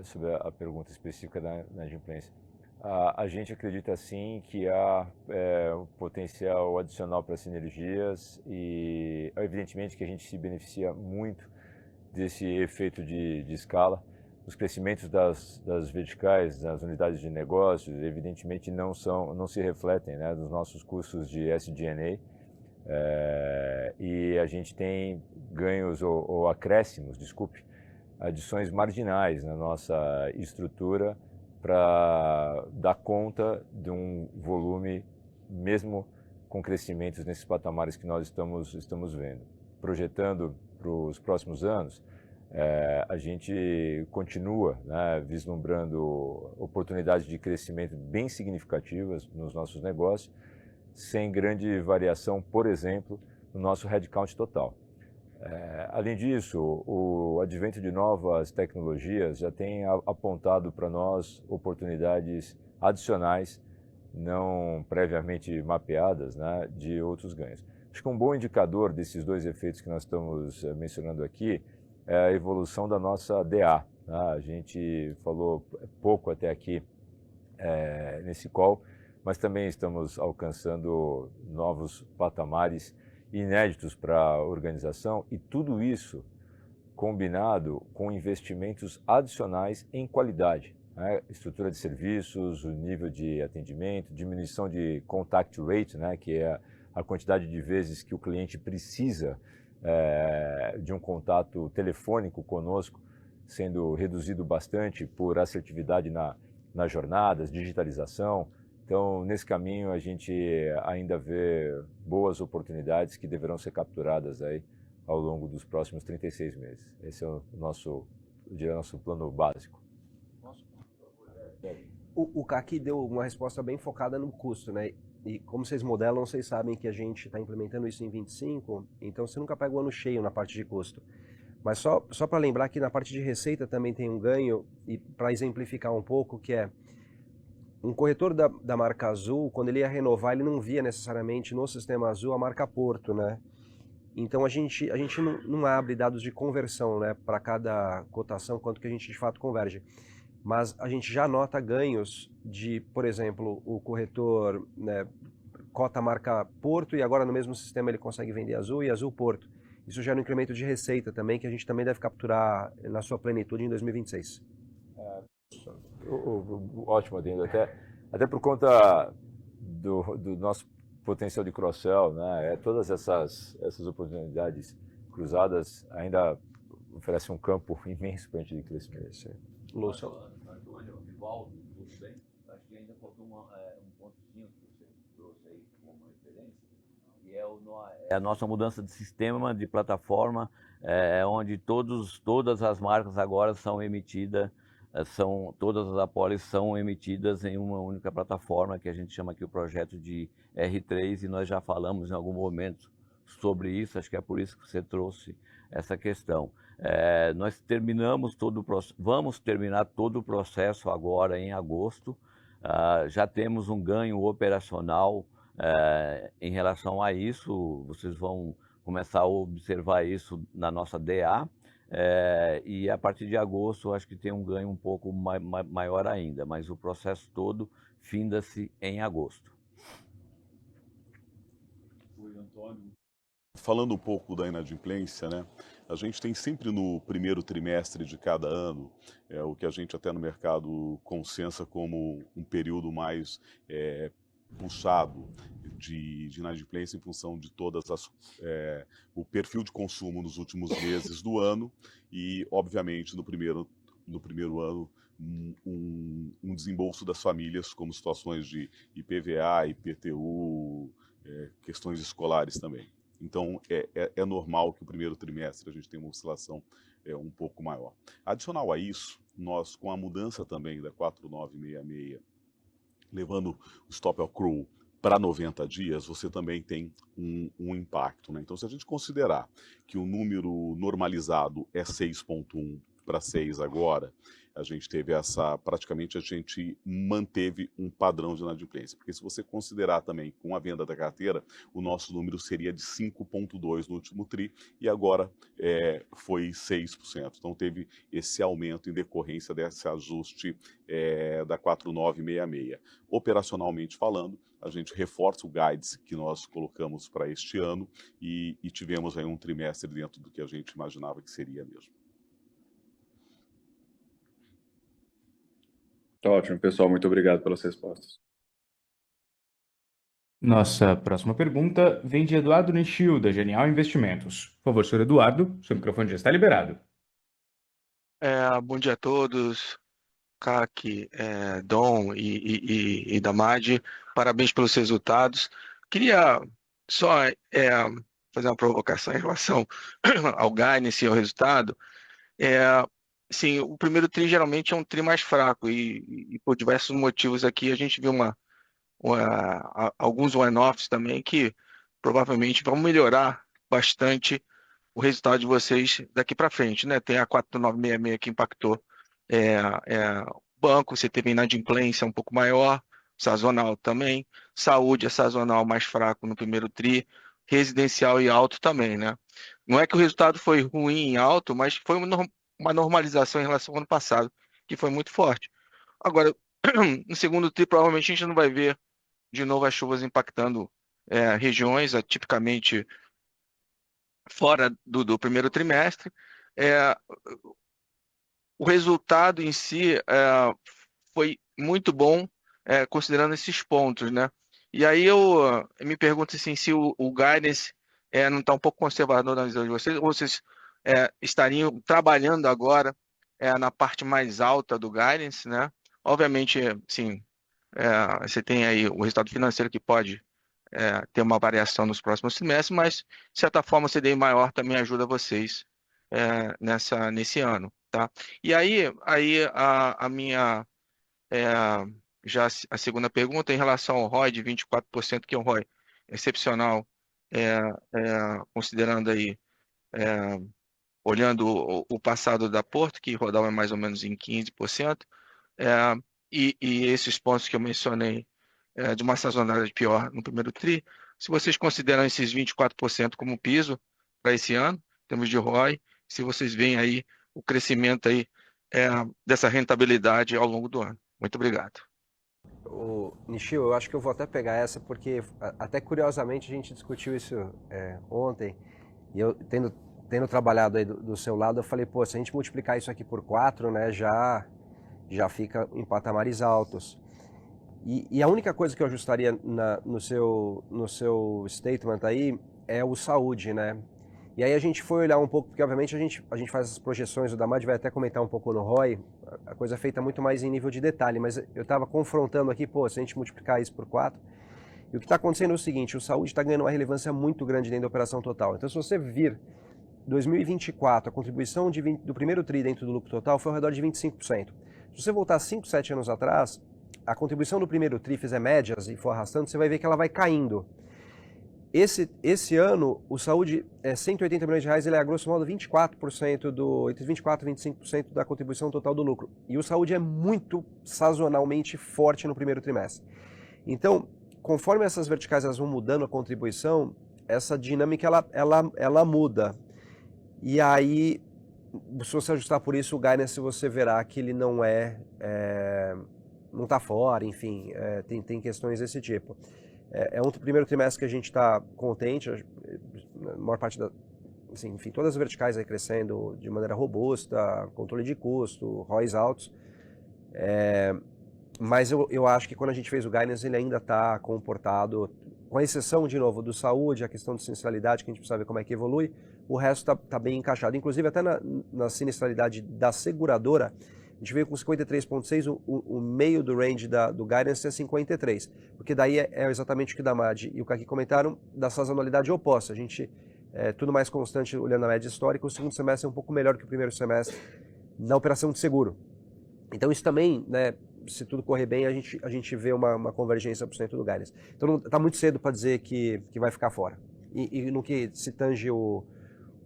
sobre a pergunta específica da inadimplência. A gente acredita sim que há um potencial adicional para sinergias e evidentemente que a gente se beneficia muito desse efeito de escala. Os crescimentos das verticais, das unidades de negócios, evidentemente não se refletem, né, nos nossos custos de SG&A, e a gente tem ganhos ou acréscimos, adições marginais na nossa estrutura para dar conta de um volume, mesmo com crescimentos nesses patamares que nós estamos vendo. Projetando para os próximos anos, a gente continua, né, vislumbrando oportunidades de crescimento bem significativas nos nossos negócios, sem grande variação, por exemplo, no nosso headcount total. Além disso, o advento de novas tecnologias já tem apontado para nós oportunidades adicionais, não previamente mapeadas, né, de outros ganhos. Acho que um bom indicador desses dois efeitos que nós estamos mencionando aqui é a evolução da nossa DA. Tá? A gente falou pouco até aqui nesse call, mas também estamos alcançando novos patamares inéditos para a organização, e tudo isso combinado com investimentos adicionais em qualidade, né? Estrutura de serviços, o nível de atendimento, diminuição de contact rate, né? Que é a quantidade de vezes que o cliente precisa de um contato telefônico conosco, sendo reduzido bastante por assertividade nas jornadas, digitalização. Então, nesse caminho, a gente ainda vê boas oportunidades que deverão ser capturadas aí ao longo dos próximos 36 meses. Esse é o nosso plano básico. O Kaki deu uma resposta bem focada no custo, né? E como vocês modelam, vocês sabem que a gente está implementando isso em 25, então você nunca pega o ano cheio na parte de custo. Mas só para lembrar que na parte de receita também tem um ganho, e para exemplificar um pouco, que é um corretor da marca Azul, quando ele ia renovar, ele não via necessariamente no sistema Azul a marca Porto, né? Então a gente não abre dados de conversão, né, para cada cotação, quanto que a gente de fato converge. Mas a gente já nota ganhos de, por exemplo, o corretor, né, cota marca Porto e agora no mesmo sistema ele consegue vender Azul e Azul Porto. Isso gera um incremento de receita também, que a gente também deve capturar na sua plenitude em 2026. Ótimo, Adendo. Até por conta do nosso potencial de cross-sell, né? Todas essas oportunidades cruzadas ainda oferecem um campo imenso para a gente de crescimento. Lúcio. Antônio, Rivaldo, tudo bem? Acho que ainda faltou um pontozinho que você trouxe aí como referência, que é a nossa mudança de sistema, de plataforma, onde todas as marcas agora são emitidas, todas as apólices são emitidas em uma única plataforma, que a gente chama aqui o projeto de R3, e nós já falamos em algum momento sobre isso, acho que é por isso que você trouxe essa questão. Nós vamos terminar todo o processo agora em agosto. Já temos um ganho operacional em relação a isso. Vocês vão começar a observar isso na nossa DA. E a partir de agosto, acho que tem um ganho um pouco maior ainda, mas o processo todo finda-se em agosto. Oi, Antônio. Falando um pouco da inadimplência, né? A gente tem sempre no primeiro trimestre de cada ano, o que a gente até no mercado consensa como um período mais puxado de inadimplência em função de o perfil de consumo nos últimos meses do ano e, obviamente, no primeiro ano, um desembolso das famílias, como situações de IPVA, IPTU, questões escolares também. Então, é normal que o primeiro trimestre a gente tenha uma oscilação um pouco maior. Adicional a isso, nós, com a mudança também da 4966, levando o stop accrual para 90 dias, você também tem um impacto, né? Então, se a gente considerar que o número normalizado é 6,1 para 6 agora, a gente teve praticamente a gente manteve um padrão de inadimplência, porque se você considerar também com a venda da carteira, o nosso número seria de 5,2 no último TRI e agora foi 6%. Então teve esse aumento em decorrência desse ajuste da 4966. Operacionalmente falando, a gente reforça o guidance que nós colocamos para este ano e tivemos aí um trimestre dentro do que a gente imaginava que seria mesmo. Tá ótimo, pessoal. Muito obrigado pelas respostas. Nossa próxima pergunta vem de Eduardo Nishio, da Genial Investimentos. Por favor, senhor Eduardo, seu microfone já está liberado. Bom dia a todos, Kaki, Dom e Damad. Parabéns pelos resultados. Queria só fazer uma provocação em relação ao guidance e ao resultado. Sim, o primeiro TRI geralmente é um TRI mais fraco e por diversos motivos aqui a gente viu alguns one-offs também que provavelmente vão melhorar bastante o resultado de vocês daqui para frente, né? Tem a 4966 que impactou o banco, você teve inadimplência um pouco maior, sazonal também, saúde é sazonal mais fraco no primeiro TRI, residencial e alto também, né? Não é que o resultado foi ruim em alto, mas foi uma normalização em relação ao ano passado, que foi muito forte. Agora, no segundo TRI, provavelmente a gente não vai ver de novo as chuvas impactando regiões, tipicamente fora do primeiro trimestre. O resultado em si foi muito bom, considerando esses pontos, né? E aí eu me pergunto assim, se o guidance não está um pouco conservador na visão de vocês, ou vocês estariam trabalhando agora na parte mais alta do guidance, né? Obviamente, sim, você tem aí o resultado financeiro que pode ter uma variação nos próximos trimestres, mas, de certa forma, o CDI maior também ajuda vocês nesse ano, tá? E aí a minha, já a segunda pergunta em relação ao ROI de 24%, que é um ROI excepcional, considerando aí, olhando o passado da Porto, que rodava mais ou menos em 15%, e esses pontos que eu mencionei, de uma sazonalidade pior no primeiro TRI, se vocês consideram esses 24% como piso para esse ano, em termos de ROI, se vocês veem aí o crescimento aí, dessa rentabilidade ao longo do ano. Muito obrigado. Nishio, eu acho que eu vou até pegar essa, porque até curiosamente a gente discutiu isso ontem, e eu tendo trabalhado aí do seu lado, eu falei, pô, se a gente multiplicar isso aqui por 4, né, já fica em patamares altos. E a única coisa que eu ajustaria no seu statement aí é o saúde, né? E aí a gente foi olhar um pouco, porque obviamente a gente faz as projeções, o Damad vai até comentar um pouco no ROI, a coisa é feita muito mais em nível de detalhe, mas eu estava confrontando aqui, pô, se a gente multiplicar isso por 4, e o que está acontecendo é o seguinte, o saúde está ganhando uma relevância muito grande dentro da operação total. Então se você vir 2024, a contribuição do primeiro TRI dentro do lucro total foi ao redor de 25%. Se você voltar 5, 7 anos atrás, a contribuição do primeiro TRI fizer médias e for arrastando, você vai ver que ela vai caindo. Esse ano, o saúde é 180 milhões de reais, ele é a grosso modo 24% entre 24% e 25% da contribuição total do lucro. E o saúde é muito sazonalmente forte no primeiro trimestre. Então, conforme essas verticais elas vão mudando a contribuição, essa dinâmica ela muda. E aí, se você ajustar por isso, o guidance você verá que ele não não está fora, enfim, tem questões desse tipo. É um primeiro trimestre que a gente está contente, a maior parte assim, enfim, todas as verticais aí crescendo de maneira robusta, controle de custo, ROIs altos. Mas eu acho que quando a gente fez o guidance, ele ainda está comportado, com exceção, de novo, do saúde, a questão de sinistralidade, que a gente precisa ver como é que evolui, o resto está bem encaixado. Inclusive, até na sinistralidade da seguradora, a gente veio com 53,6, o meio do range do guidance é 53, porque daí é exatamente o que o Damad e o Kaki comentaram, da sazonalidade oposta. A gente, tudo mais constante olhando a média histórica, o segundo semestre é um pouco melhor que o primeiro semestre na operação de seguro. Então isso também, né, se tudo correr bem, a gente vê uma convergência % do guidance. Então está muito cedo para dizer que vai ficar fora. E no que se tange o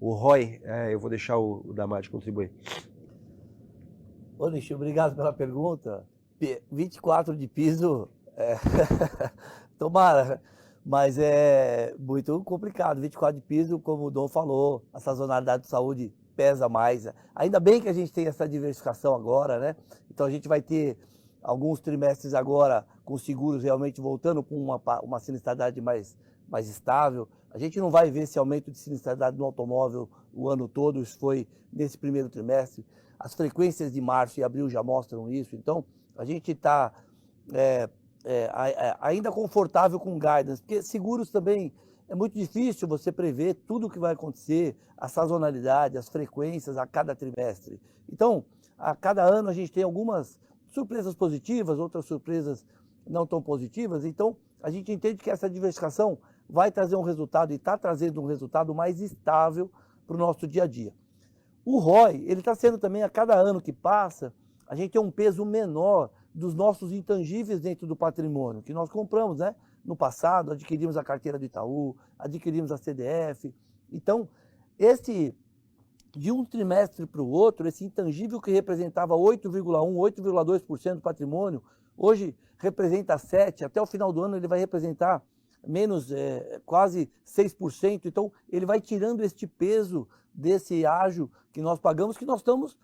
ROI, eu vou deixar o Damad contribuir. Ô, Nishi, obrigado pela pergunta. 24 de piso, tomara, mas é muito complicado. 24 de piso, como o Dom falou, a sazonalidade de saúde pesa mais. Ainda bem que a gente tem essa diversificação agora, né? Então a gente vai ter alguns trimestres agora com seguros realmente voltando com uma sinistralidade mais estável. A gente não vai ver esse aumento de sinistralidade no automóvel o ano todo, isso foi nesse primeiro trimestre. As frequências de março e abril já mostram isso, então a gente está ainda confortável com guidance, porque seguros também é muito difícil você prever tudo o que vai acontecer, a sazonalidade, as frequências a cada trimestre. Então, a cada ano a gente tem algumas surpresas positivas, outras surpresas não tão positivas, então a gente entende que essa diversificação vai trazer um resultado e está trazendo um resultado mais estável para o nosso dia a dia. O ROI, ele está sendo também, a cada ano que passa, a gente tem um peso menor dos nossos intangíveis dentro do patrimônio, que nós compramos, né? No passado, adquirimos a carteira do Itaú, adquirimos a CDF. Então, de um trimestre para o outro, esse intangível que representava 8,1%, 8,2% do patrimônio, hoje representa 7%, até o final do ano ele vai representar menos quase 6%, então ele vai tirando este peso desse ágio que nós pagamos, que nós estamos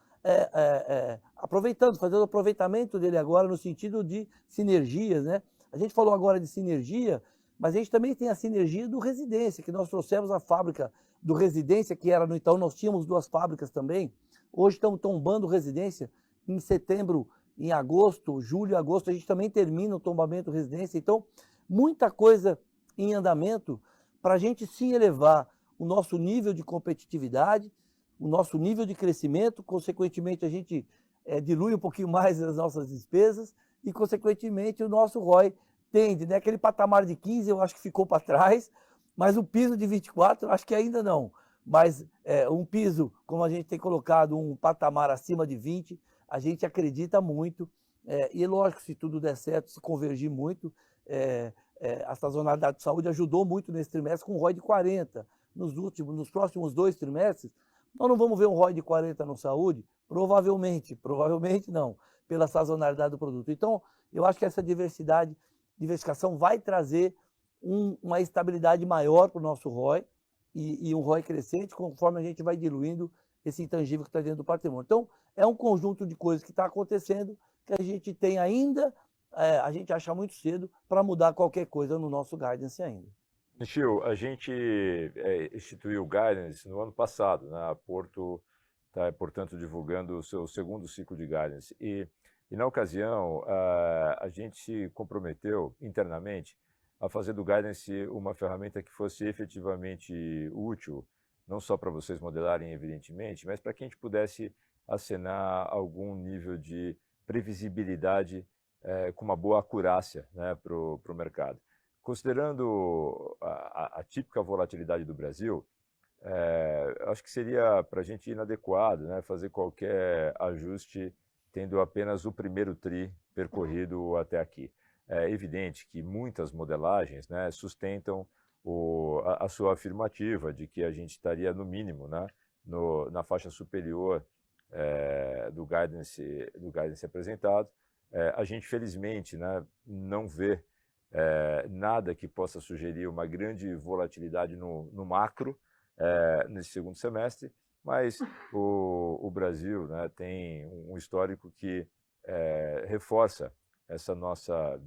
aproveitando, fazendo aproveitamento dele agora no sentido de sinergias, né? A gente falou agora de sinergia, mas a gente também tem a sinergia do Residência, que nós trouxemos a fábrica do Residência, que era no Itaú, nós tínhamos 2 fábricas também, hoje estamos tombando Residência, em setembro, em agosto, julho e agosto, a gente também termina o tombamento Residência, então muita coisa em andamento para a gente sim elevar o nosso nível de competitividade, o nosso nível de crescimento, consequentemente a gente dilui um pouquinho mais as nossas despesas e consequentemente o nosso ROI tende, né? Aquele patamar de 15 eu acho que ficou para trás, mas o piso de 24 acho que ainda não. Mas um piso, como a gente tem colocado, um patamar acima de 20, a gente acredita muito. E lógico, se tudo der certo, se convergir muito, a sazonalidade de saúde ajudou muito nesse trimestre com um ROI de 40. Nos próximos 2 trimestres, nós não vamos ver um ROI de 40 no saúde? Provavelmente não, pela sazonalidade do produto. Então, eu acho que essa diversificação vai trazer uma estabilidade maior para o nosso ROI e um ROI crescente conforme a gente vai diluindo esse intangível que está dentro do patrimônio. Então, é um conjunto de coisas que está acontecendo que a gente tem ainda, a gente acha muito cedo para mudar qualquer coisa no nosso guidance ainda. Nishio, a gente instituiu o guidance no ano passado, né? A Porto está, portanto, divulgando o seu segundo ciclo de guidance. E na ocasião, a gente se comprometeu internamente a fazer do guidance uma ferramenta que fosse efetivamente útil, não só para vocês modelarem, evidentemente, mas para que a gente pudesse acenar algum nível de previsibilidade com uma boa acurácia, né, para o mercado. Considerando a típica volatilidade do Brasil, acho que seria para a gente inadequado, né, fazer qualquer ajuste tendo apenas o primeiro TRI percorrido até aqui. É evidente que muitas modelagens, né, sustentam a sua afirmativa de que a gente estaria, no mínimo, né, na faixa superior do guidance apresentado. A gente, felizmente, né, não vê nada que possa sugerir uma grande volatilidade no macro nesse segundo semestre, mas o Brasil, né, tem um histórico que reforça essa nossa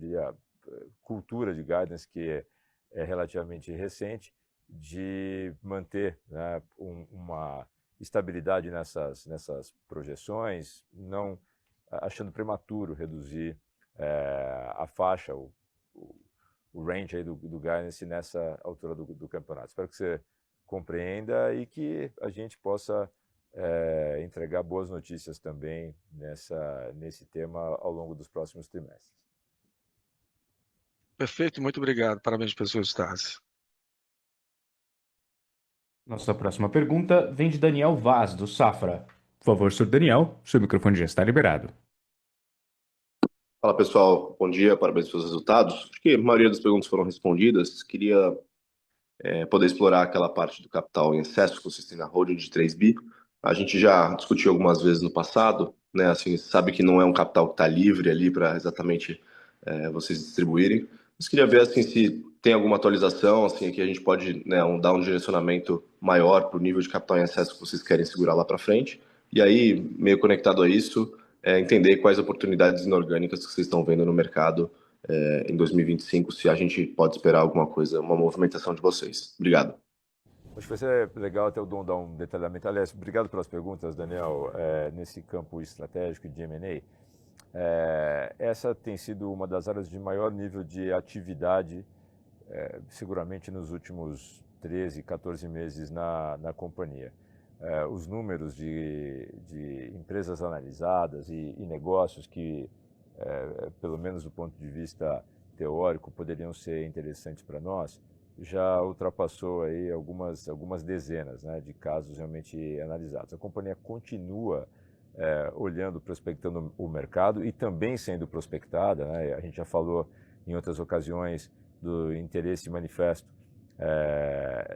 cultura de guidance, que é relativamente recente, de manter, né, uma estabilidade nessas projeções, não achando prematuro reduzir a faixa, o range aí do guidance nessa altura do campeonato. Espero que você compreenda e que a gente possa entregar boas notícias também nesse tema ao longo dos próximos trimestres. Perfeito, muito obrigado. Parabéns pelos resultados. Nossa próxima pergunta vem de Daniel Vaz, do Safra. Por favor, Sr. Daniel, seu microfone já está liberado. Fala pessoal, bom dia, parabéns pelos resultados. Acho que a maioria das perguntas foram respondidas. Queria poder explorar aquela parte do capital em excesso que vocês têm na holding de 3 bi. A gente já discutiu algumas vezes no passado, né? Assim, sabe que não é um capital que está livre ali para exatamente vocês distribuírem. Mas queria ver assim, se tem alguma atualização, assim, que a gente pode, né, dar um direcionamento maior para o nível de capital em excesso que vocês querem segurar lá para frente. E aí, meio conectado a isso, entender quais oportunidades inorgânicas que vocês estão vendo no mercado em 2025, se a gente pode esperar alguma coisa, uma movimentação de vocês. Obrigado. Acho que vai ser legal até o Dom dar um detalhamento. Aliás, obrigado pelas perguntas, Daniel. Nesse campo estratégico de M&A, essa tem sido uma das áreas de maior nível de atividade, seguramente nos últimos 13, 14 meses na companhia. Os números de empresas analisadas e negócios que, pelo menos do ponto de vista teórico, poderiam ser interessantes para nós, já ultrapassou aí algumas dezenas, né, de casos realmente analisados. A companhia continua olhando, prospectando o mercado e também sendo prospectada, né? A gente já falou em outras ocasiões do interesse manifesto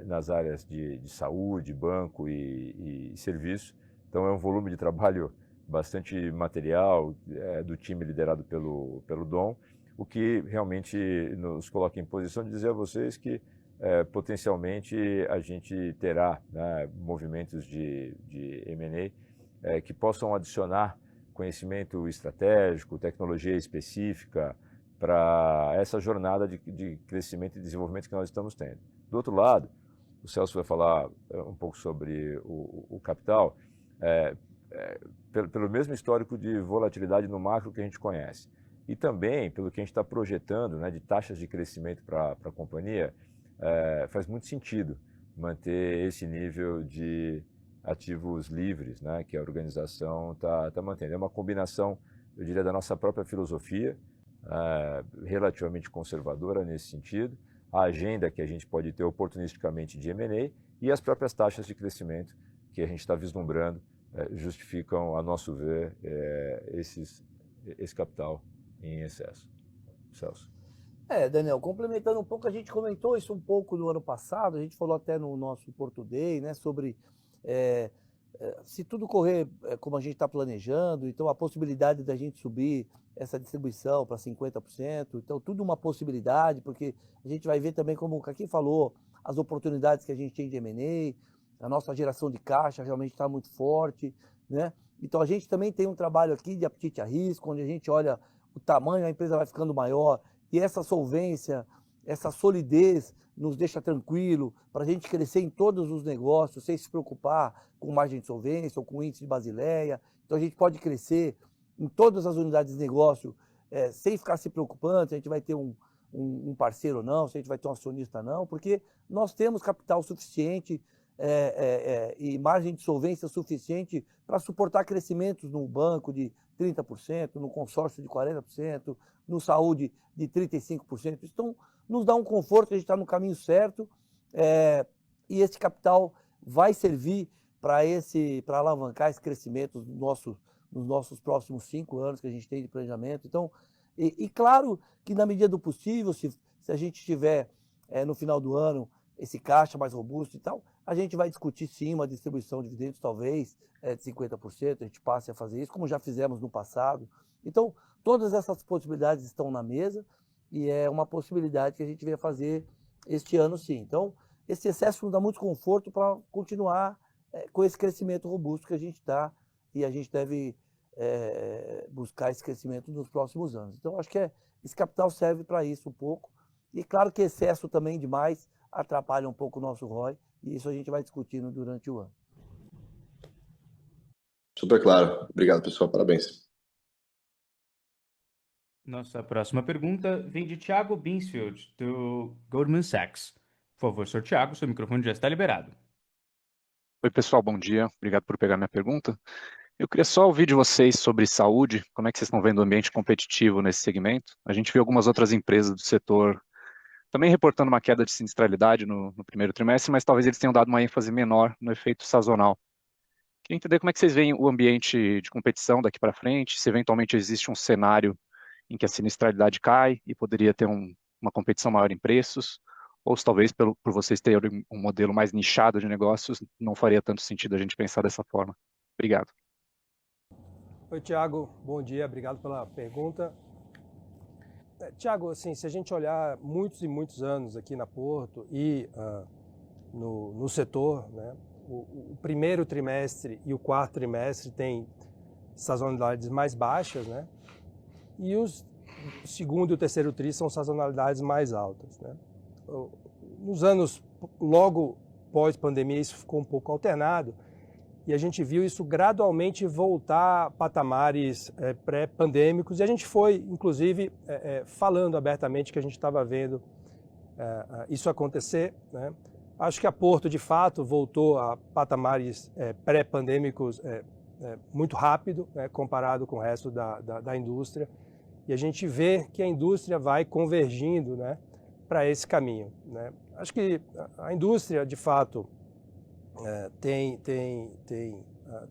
nas áreas de saúde, banco e serviço. Então é um volume de trabalho bastante material do time liderado pelo Dom, o que realmente nos coloca em posição de dizer a vocês que potencialmente a gente terá, né, movimentos de M&A que possam adicionar conhecimento estratégico, tecnologia específica para essa jornada de crescimento e desenvolvimento que nós estamos tendo. Do outro lado, o Celso vai falar um pouco sobre o capital, pelo mesmo histórico de volatilidade no macro que a gente conhece, e também pelo que a gente está projetando, né, de taxas de crescimento para a companhia, faz muito sentido manter esse nível de ativos livres, né, que a organização está mantendo. É uma combinação, eu diria, da nossa própria filosofia, relativamente conservadora nesse sentido, a agenda que a gente pode ter oportunisticamente de M&A e as próprias taxas de crescimento que a gente está vislumbrando justificam, a nosso ver, esse capital em excesso. Celso. Daniel, complementando um pouco, a gente comentou isso um pouco no ano passado, a gente falou até no nosso Porto Day, né, sobre se tudo correr como a gente está planejando, então a possibilidade da gente subir essa distribuição para 50%, então tudo uma possibilidade, porque a gente vai ver também, como o Caqui falou, as oportunidades que a gente tem de M&A, a nossa geração de caixa realmente está muito forte, né? Então a gente também tem um trabalho aqui de apetite a risco, onde a gente olha o tamanho, a empresa vai ficando maior, e essa solvência, essa solidez nos deixa tranquilo para a gente crescer em todos os negócios, sem se preocupar com margem de solvência ou com índice de Basileia. Então a gente pode crescer em todas as unidades de negócio sem ficar se preocupando se a gente vai ter um parceiro ou não, se a gente vai ter um acionista ou não, porque nós temos capital suficiente e margem de solvência suficiente para suportar crescimentos no banco de 30%, no consórcio de 40%, no saúde de 35%. Então, nos dá um conforto, a gente está no caminho certo e esse capital vai servir para alavancar esse crescimento nos nossos próximos 5 anos que a gente tem de planejamento. Então, e claro que na medida do possível, se a gente tiver no final do ano esse caixa mais robusto e tal, a gente vai discutir sim uma distribuição de dividendos, talvez de 50%, a gente passe a fazer isso, como já fizemos no passado. Então, todas essas possibilidades estão na mesa e é uma possibilidade que a gente vai fazer este ano sim. Então, esse excesso nos dá muito conforto para continuar com esse crescimento robusto que a gente está e a gente deve buscar esse crescimento nos próximos anos. Então, acho que esse capital serve para isso um pouco. E claro que excesso também demais atrapalha um pouco o nosso ROI, e isso a gente vai discutindo durante o ano. Super claro. Obrigado, pessoal. Parabéns. Nossa próxima pergunta vem de Thiago Binsfeld, do Goldman Sachs. Por favor, Sr. Thiago, seu microfone já está liberado. Oi, pessoal, bom dia. Obrigado por pegar minha pergunta. Eu queria só ouvir de vocês sobre saúde, como é que vocês estão vendo o ambiente competitivo nesse segmento. A gente viu algumas outras empresas do setor também reportando uma queda de sinistralidade no primeiro trimestre, mas talvez eles tenham dado uma ênfase menor no efeito sazonal. Queria entender como é que vocês veem o ambiente de competição daqui para frente, se eventualmente existe um cenário em que a sinistralidade cai e poderia ter uma competição maior em preços, ou se talvez por vocês terem um modelo mais nichado de negócios, não faria tanto sentido a gente pensar dessa forma. Obrigado. Oi, Thiago. Bom dia. Obrigado pela pergunta. Thiago, assim, se a gente olhar muitos e muitos anos aqui na Porto e no setor, né, o primeiro trimestre e o quarto trimestre tem sazonalidades mais baixas, né, e o segundo e o terceiro tri são sazonalidades mais altas, né. Nos anos logo pós-pandemia isso ficou um pouco alternado, e a gente viu isso gradualmente voltar a patamares pré-pandêmicos, e a gente foi, inclusive, falando abertamente que a gente estava vendo isso acontecer, né? Acho que a Porto, de fato, voltou a patamares pré-pandêmicos muito rápido, né, comparado com o resto da indústria, e a gente vê que a indústria vai convergindo, né, para esse caminho, né? Acho que a indústria, de fato, tem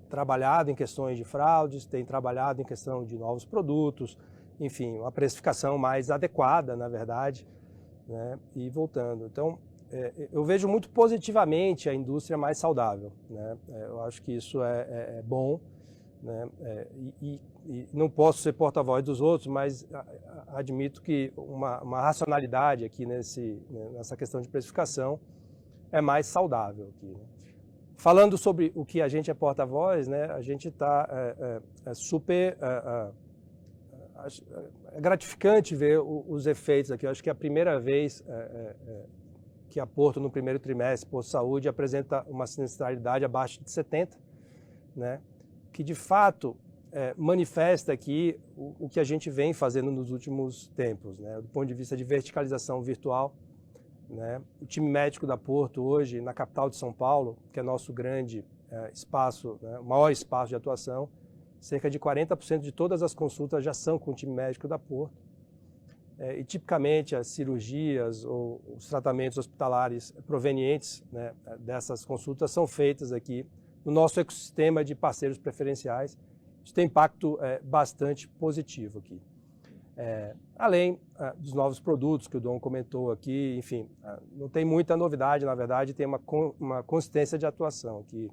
trabalhado em questões de fraudes, tem trabalhado em questão de novos produtos, enfim, uma precificação mais adequada, na verdade, né? E voltando. Então, eu vejo muito positivamente a indústria mais saudável, né? Eu acho que isso é bom, né? E não posso ser porta-voz dos outros, mas admito que uma racionalidade aqui nessa questão de precificação é mais saudável aqui, né? Falando sobre o que a gente é porta-voz, né, a gente está super gratificante ver os efeitos aqui. Eu acho que é a primeira vez que a Porto, no primeiro trimestre, Porto Saúde, apresenta uma sinistralidade abaixo de 70, né, que de fato manifesta aqui o que a gente vem fazendo nos últimos tempos, né, do ponto de vista de verticalização virtual. Né? O time médico da Porto hoje, na capital de São Paulo, que é nosso grande espaço, né, maior espaço de atuação, cerca de 40% de todas as consultas já são com o time médico da Porto. e tipicamente as cirurgias ou os tratamentos hospitalares provenientes, né, dessas consultas são feitas aqui no nosso ecossistema de parceiros preferenciais. Isso tem impacto bastante positivo aqui. Além dos novos produtos que o Dom comentou aqui, enfim, não tem muita novidade, na verdade tem uma consistência de atuação aqui,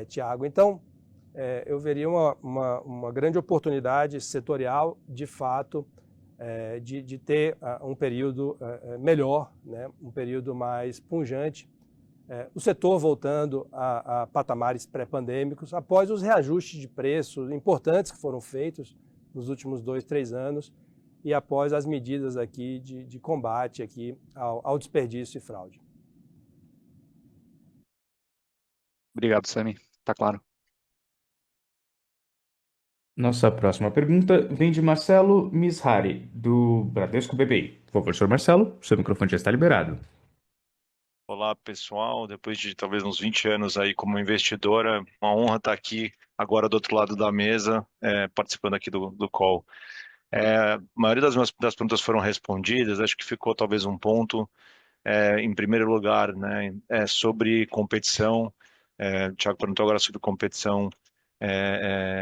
Tiago. Então, eu veria uma grande oportunidade setorial, de fato, de ter um período melhor, né, um período mais pujante, o setor voltando a patamares pré-pandêmicos, após os reajustes de preços importantes que foram feitos nos últimos 2, 3 anos, e após as medidas aqui de combate aqui ao desperdício e fraude. Obrigado, Sami. Está claro. Nossa próxima pergunta vem de Marcelo Mishari, do Bradesco BBI. Por favor, senhor Marcelo, seu microfone já está liberado. Olá, pessoal. Depois de talvez uns 20 anos aí como investidora, uma honra estar aqui agora do outro lado da mesa, participando aqui do call. A maioria das perguntas foram respondidas, acho que ficou talvez um ponto, em primeiro lugar, né, sobre competição. O Thiago perguntou agora sobre competição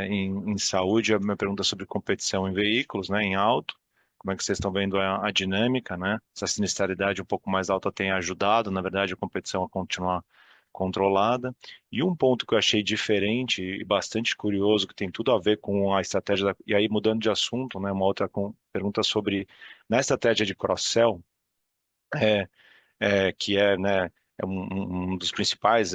em saúde, a minha pergunta é sobre competição em veículos, né, em auto. Como é que vocês estão vendo a dinâmica, né? Essa sinistralidade um pouco mais alta tem ajudado, na verdade, a competição a continuar controlada. E um ponto que eu achei diferente e bastante curioso, que tem tudo a ver com a estratégia, e aí mudando de assunto, né, uma outra pergunta sobre, na estratégia de cross-sell, que né, um dos principais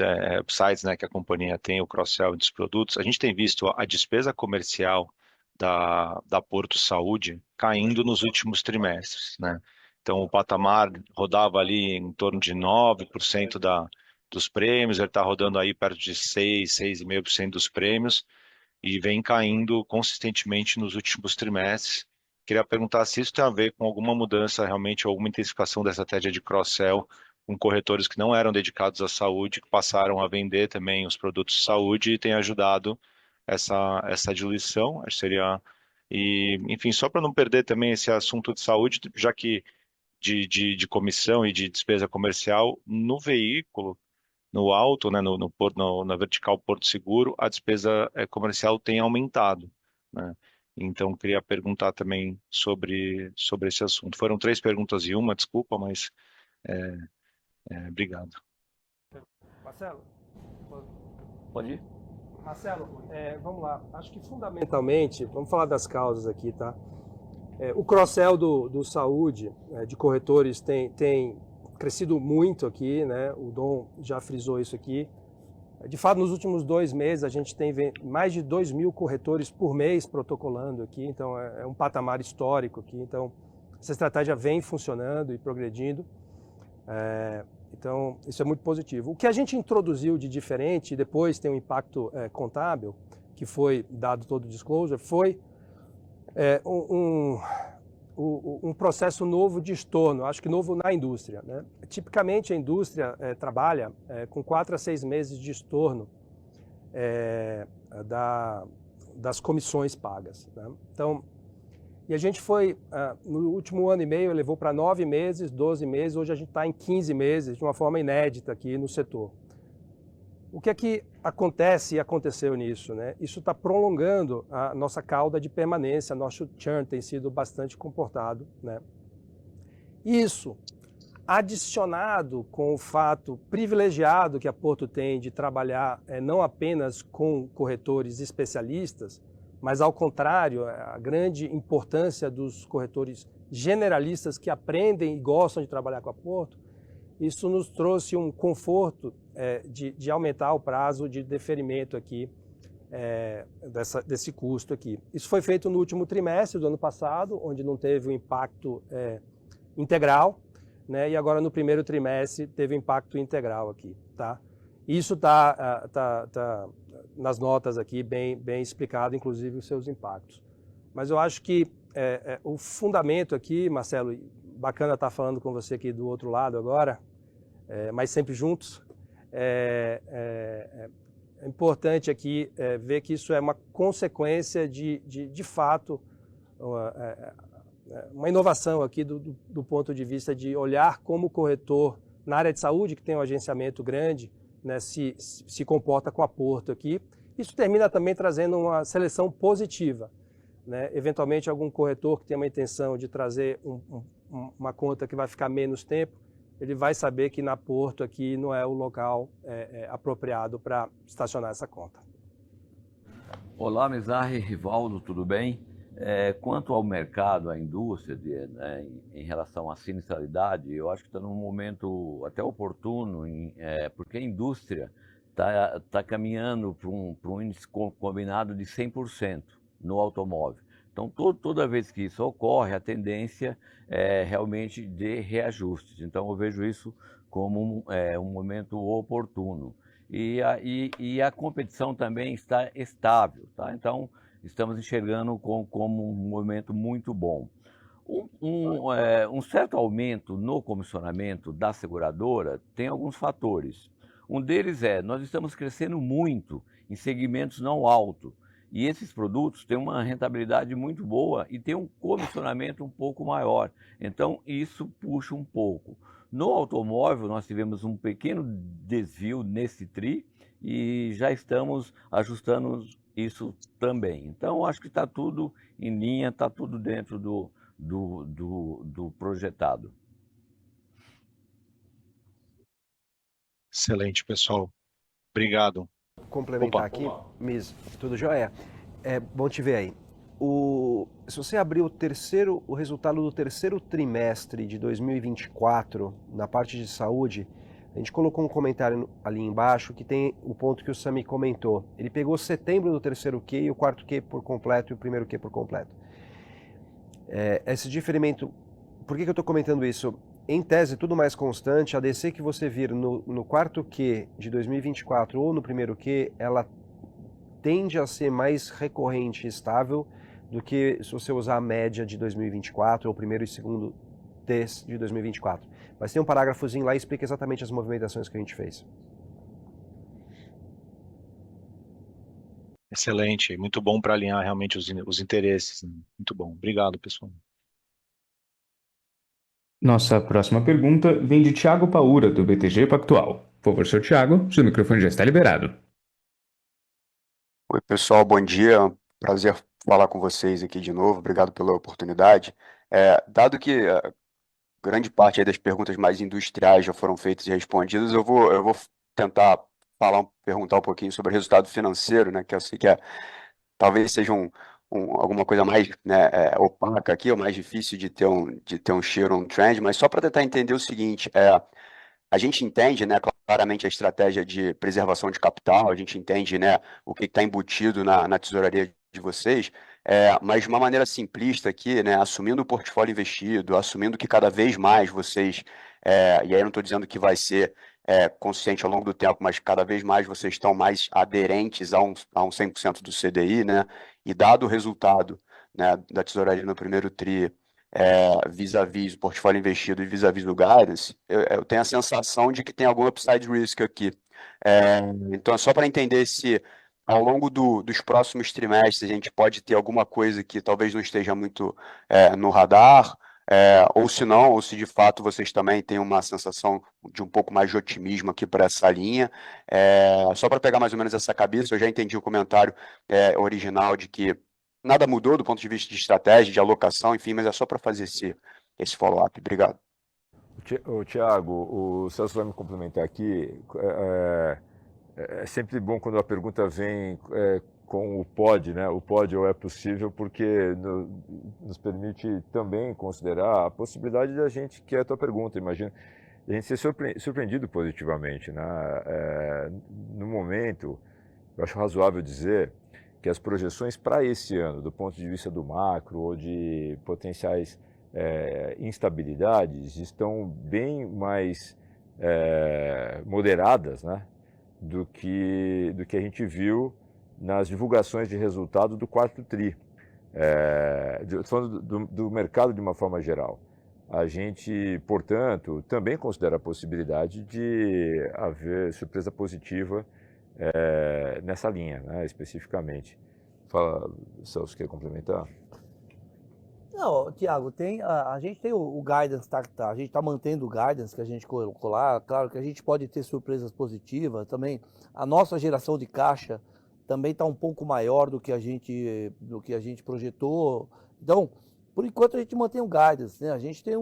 sites, né, que a companhia tem, o cross-sell dos produtos, a gente tem visto a despesa comercial da Porto Saúde caindo nos últimos trimestres, né? Então, o patamar rodava ali em torno de 9% dos prêmios, ele está rodando aí perto de 6,5% dos prêmios, e vem caindo consistentemente nos últimos trimestres. Queria perguntar se isso tem a ver com alguma mudança realmente, alguma intensificação da estratégia de cross-sell com corretores que não eram dedicados à saúde, que passaram a vender também os produtos de saúde e tem ajudado essa diluição, acho que seria... E, enfim, só para não perder também esse assunto de saúde, já que de comissão e de despesa comercial, no veículo, no auto, né, na vertical Porto Seguro, a despesa comercial tem aumentado, né? Então, queria perguntar também sobre esse assunto. Foram 3 perguntas e uma, desculpa, mas obrigado. Marcelo? Pode ir? Marcelo, vamos lá. Acho que fundamentalmente, vamos falar das causas aqui, tá? O cross-sell do saúde, de corretores, tem crescido muito aqui, né? O Dom já frisou isso aqui. De fato, nos últimos 2 meses, a gente tem mais de 2.000 corretores por mês protocolando aqui, então é um patamar histórico aqui. Então, essa estratégia vem funcionando e progredindo. Então, isso é muito positivo. O que a gente introduziu de diferente, e depois tem um impacto contábil, que foi dado todo o disclosure, foi um processo novo de estorno, acho que novo na indústria, né? Tipicamente, a indústria trabalha com 4 a 6 meses de estorno das comissões pagas, né? Então, e a gente foi, no último ano e meio, levou para 9 meses, 12 meses, hoje a gente está em 15 meses, de uma forma inédita aqui no setor. O que é que acontece e aconteceu nisso, né? Isso está prolongando a nossa cauda de permanência, nosso churn tem sido bastante comportado, né? Isso, adicionado com o fato privilegiado que a Porto tem de trabalhar não apenas com corretores especialistas, mas, ao contrário, a grande importância dos corretores generalistas que aprendem e gostam de trabalhar com a Porto, isso nos trouxe um conforto de aumentar o prazo de deferimento aqui, desse custo aqui. Isso foi feito no último trimestre do ano passado, onde não teve um impacto integral, né? E agora no primeiro trimestre teve um impacto integral aqui, tá? Isso está nas notas aqui, bem explicado, inclusive os seus impactos. Mas eu acho que o fundamento aqui, Marcelo, bacana estar falando com você aqui do outro lado agora, mas sempre juntos, é importante aqui ver que isso é uma consequência de fato, uma inovação aqui do ponto de vista de olhar como o corretor na área de saúde, que tem um agenciamento grande, né, se comporta com a Porto aqui. Isso termina também trazendo uma seleção positiva, né? Eventualmente, algum corretor que tem uma intenção de trazer uma conta que vai ficar menos tempo, ele vai saber que na Porto aqui não é o local apropriado para estacionar essa conta. Olá, Mizrahi, Rivaldo, tudo bem? Quanto ao mercado, à indústria, né, em relação à sinistralidade, eu acho que está num momento até oportuno, porque a indústria está caminhando para um índice combinado de 100% no automóvel. Então, toda vez que isso ocorre, a tendência é realmente de reajustes. Então, eu vejo isso como um momento oportuno. E a competição também está estável, tá? Então, estamos enxergando como um momento muito bom. Um certo aumento no comissionamento da seguradora tem alguns fatores. Um deles nós estamos crescendo muito em segmentos não alto, e esses produtos têm uma rentabilidade muito boa e tem um comissionamento um pouco maior. Então, isso puxa um pouco. No automóvel, nós tivemos um pequeno desvio nesse TRI e já estamos ajustando isso também. Então, acho que está tudo em linha, está tudo dentro do projetado. Excelente, pessoal. Obrigado. Complementar aqui, Miss, tudo jóia? Bom te ver aí. Se você abrir o resultado do terceiro trimestre de 2024, na parte de saúde, a gente colocou um comentário ali embaixo que tem o ponto que o Sami comentou. Ele pegou setembro do terceiro Q, o quarto Q por completo e o primeiro Q por completo. Esse diferimento, por que eu estou comentando isso? Em tese, tudo mais constante, a DC que você vir no quarto Q de 2024 ou no primeiro Q, ela tende a ser mais recorrente e estável do que se você usar a média de 2024 ou primeiro e segundo T's de 2024. Mas tem um parágrafozinho lá que explica exatamente as movimentações que a gente fez. Excelente, muito bom para alinhar realmente os interesses. Muito bom. Obrigado, pessoal. Nossa próxima pergunta vem de Thiago Paura, do BTG Pactual. Por favor, senhor Thiago, seu microfone já está liberado. Oi, pessoal, bom dia. Prazer falar com vocês aqui de novo. Obrigado pela oportunidade. Dado que grande parte aí das perguntas mais industriais já foram feitas e respondidas, eu vou tentar perguntar um pouquinho sobre o resultado financeiro, né, que eu sei que talvez seja alguma coisa mais, né, opaca aqui, ou mais difícil de ter um share on trend, mas só para tentar entender o seguinte, a gente entende, né, claramente a estratégia de preservação de capital, a gente entende, né, o que está embutido na tesouraria de vocês, mas de uma maneira simplista aqui, né, assumindo o portfólio investido, assumindo que cada vez mais vocês, e aí eu não estou dizendo que vai ser consciente ao longo do tempo, mas cada vez mais vocês estão mais aderentes a um 100% do CDI, né, e dado o resultado, né, da tesouraria no primeiro TRI, vis-à-vis o portfólio investido e vis-à-vis o guidance, eu tenho a sensação de que tem algum upside risk aqui. Então é só para entender se ao longo dos próximos trimestres a gente pode ter alguma coisa que talvez não esteja muito no radar, ou se não, ou se de fato vocês também têm uma sensação de um pouco mais de otimismo aqui para essa linha. Só para pegar mais ou menos essa cabeça, eu já entendi o comentário original de que nada mudou do ponto de vista de estratégia, de alocação, enfim, mas é só para fazer esse follow-up. Obrigado. Tiago, o Celso vai me complementar aqui. É sempre bom quando a pergunta vem com o pode, né? O pode ou é possível, porque nos permite também considerar a possibilidade da gente, que é a tua pergunta, imagina, a gente ser surpreendido positivamente, né? No momento, eu acho razoável dizer que as projeções para esse ano, do ponto de vista do macro ou de potenciais instabilidades, estão bem mais moderadas, né, do que a gente viu nas divulgações de resultado do quarto TRI, falando do mercado de uma forma geral. A gente, portanto, também considera a possibilidade de haver surpresa positiva nessa linha, né, especificamente. Fala, Celso, quer complementar? Não, Tiago, a gente tem o guidance, a gente está mantendo o guidance que a gente colocou lá. Claro que a gente pode ter surpresas positivas também. A nossa geração de caixa também está um pouco maior do que a gente projetou. Então, por enquanto a gente mantém o guidance, né? A gente tem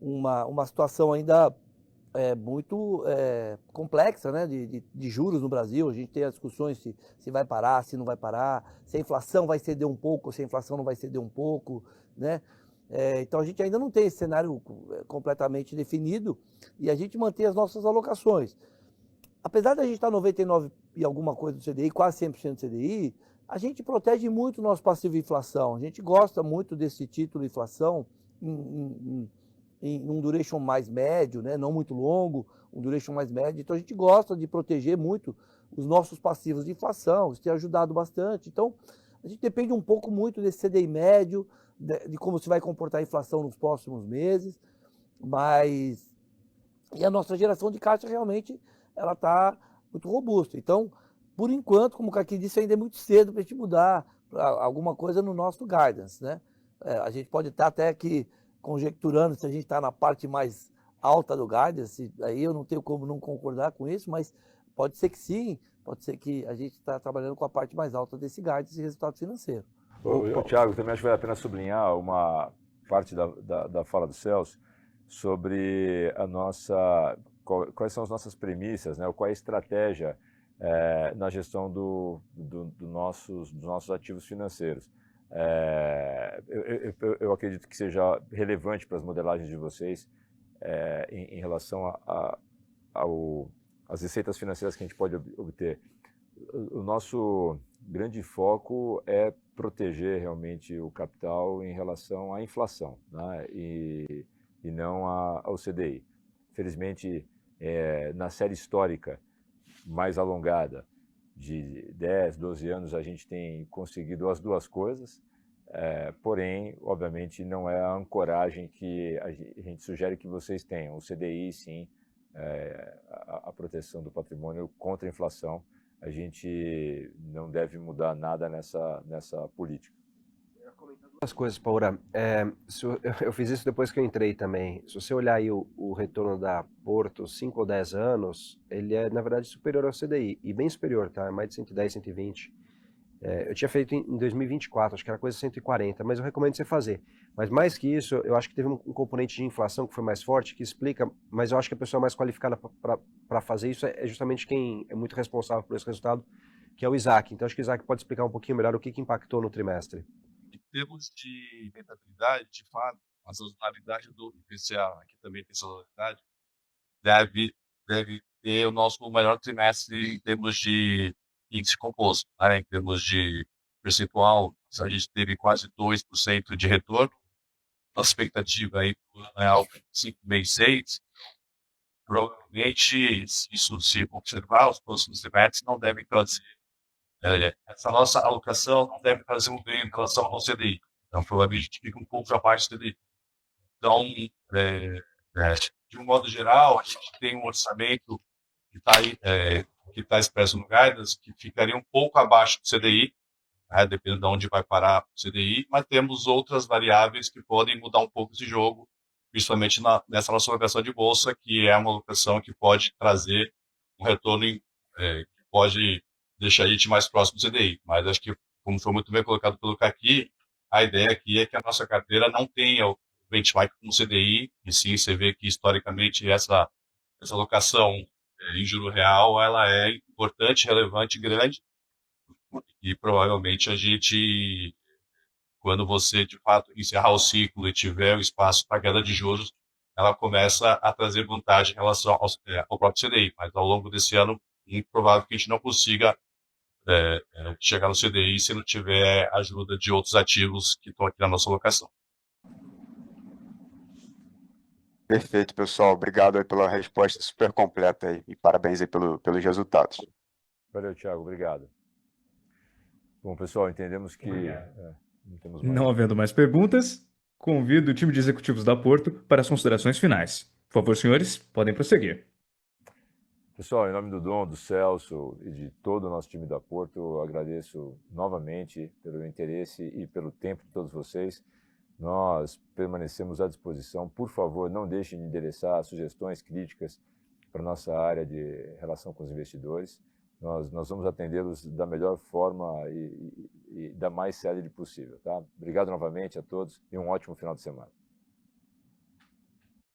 uma situação ainda muito complexa, né, de juros no Brasil. A gente tem as discussões se vai parar, se não vai parar, se a inflação vai ceder um pouco, se a inflação não vai ceder um pouco, né? Então a gente ainda não tem esse cenário completamente definido e a gente mantém as nossas alocações. Apesar da gente estar 99 e alguma coisa do CDI, quase 100% do CDI, a gente protege muito o nosso passivo de inflação. A gente gosta muito desse título de inflação em um duration mais médio, né? Não muito longo, um duration mais médio. Então a gente gosta de proteger muito os nossos passivos de inflação, isso tem ajudado bastante. Então a gente depende um pouco muito desse CDI médio, de como se vai comportar a inflação nos próximos meses, e a nossa geração de caixa realmente ela está muito robusta. Então, por enquanto, como o Kaki disse, ainda é muito cedo para a gente mudar alguma coisa no nosso guidance, né? A gente pode estar até aqui conjecturando se a gente está na parte mais alta do guidance, aí eu não tenho como não concordar com isso, mas pode ser que sim, pode ser que a gente está trabalhando com a parte mais alta desse guidance e resultado financeiro. Thiago, também acho que vale a pena sublinhar uma parte da fala do Celso sobre quais são as nossas premissas, né? Qual é a estratégia na gestão dos nossos ativos financeiros. Eu acredito que seja relevante para as modelagens de vocês em relação às receitas financeiras que a gente pode obter. O nosso grande foco é proteger realmente o capital em relação à inflação, né? E não ao CDI. Felizmente, na série histórica mais alongada, de 10, 12 anos, a gente tem conseguido as duas coisas, porém, obviamente, não é a ancoragem que a gente sugere que vocês tenham. O CDI, sim, a proteção do patrimônio contra a inflação, a gente não deve mudar nada nessa política. Duas coisas, Paura. Eu fiz isso depois que eu entrei também. Se você olhar aí o retorno da Porto, 5 ou 10 anos, ele é, na verdade, superior ao CDI. E bem superior, tá? É mais de 110, 120. Eu tinha feito em 2024, acho que era coisa 140, mas eu recomendo você fazer. Mas mais que isso, eu acho que teve um componente de inflação que foi mais forte, que explica, mas eu acho que a pessoa mais qualificada para fazer isso é justamente quem é muito responsável por esse resultado, que é o Isaac. Então acho que o Isaac pode explicar um pouquinho melhor o que impactou no trimestre. Em termos de rentabilidade, de fato, a sazonalidade do IPCA, aqui também tem sazonalidade, deve ter o nosso melhor trimestre em termos de índice composto, né? Em termos de percentual, a gente teve quase 2% de retorno. Nossa expectativa aí é algo de 5,6%. Provavelmente, se isso se observar, os próximos trimestres não devem trazer. Essa nossa alocação não deve trazer um ganho em relação ao CDI. Então, provavelmente, a gente fica um pouco abaixo do CDI. Então, de um modo geral, a gente tem um orçamento que está aí, que está expresso no guidance, que ficaria um pouco abaixo do CDI, né, dependendo de onde vai parar o CDI, mas temos outras variáveis que podem mudar um pouco esse jogo, principalmente nessa nossa alocação de bolsa, que é uma alocação que pode trazer um retorno que pode deixar a gente mais próximo do CDI. Mas acho que, como foi muito bem colocado pelo Kaki, a ideia aqui é que a nossa carteira não tenha o benchmark com o CDI, e sim, você vê que historicamente essa alocação em juro real, ela é importante, relevante, grande, e provavelmente a gente, quando você de fato encerrar o ciclo e tiver o espaço para queda de juros, ela começa a trazer vantagem em relação ao próprio CDI, mas ao longo desse ano, é muito provável que a gente não consiga chegar no CDI se não tiver ajuda de outros ativos que estão aqui na nossa alocação. Perfeito, pessoal. Obrigado aí pela resposta super completa aí, e parabéns aí pelos resultados. Valeu, Thiago. Obrigado. Bom, pessoal, entendemos que não temos mais. Não havendo mais perguntas, convido o time de executivos da Porto para as considerações finais. Por favor, senhores, podem prosseguir. Pessoal, em nome do Dom, do Celso e de todo o nosso time da Porto, eu agradeço novamente pelo interesse e pelo tempo de todos vocês. nós permanecemos à disposição. Por favor, não deixem de endereçar sugestões, críticas para a nossa área de relação com os investidores. Nós vamos atendê-los da melhor forma e da mais célere possível. Tá? Obrigado novamente a todos e um ótimo final de semana.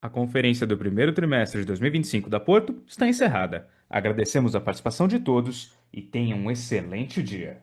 A conferência do primeiro trimestre de 2025 da Porto está encerrada. Agradecemos a participação de todos e tenham um excelente dia.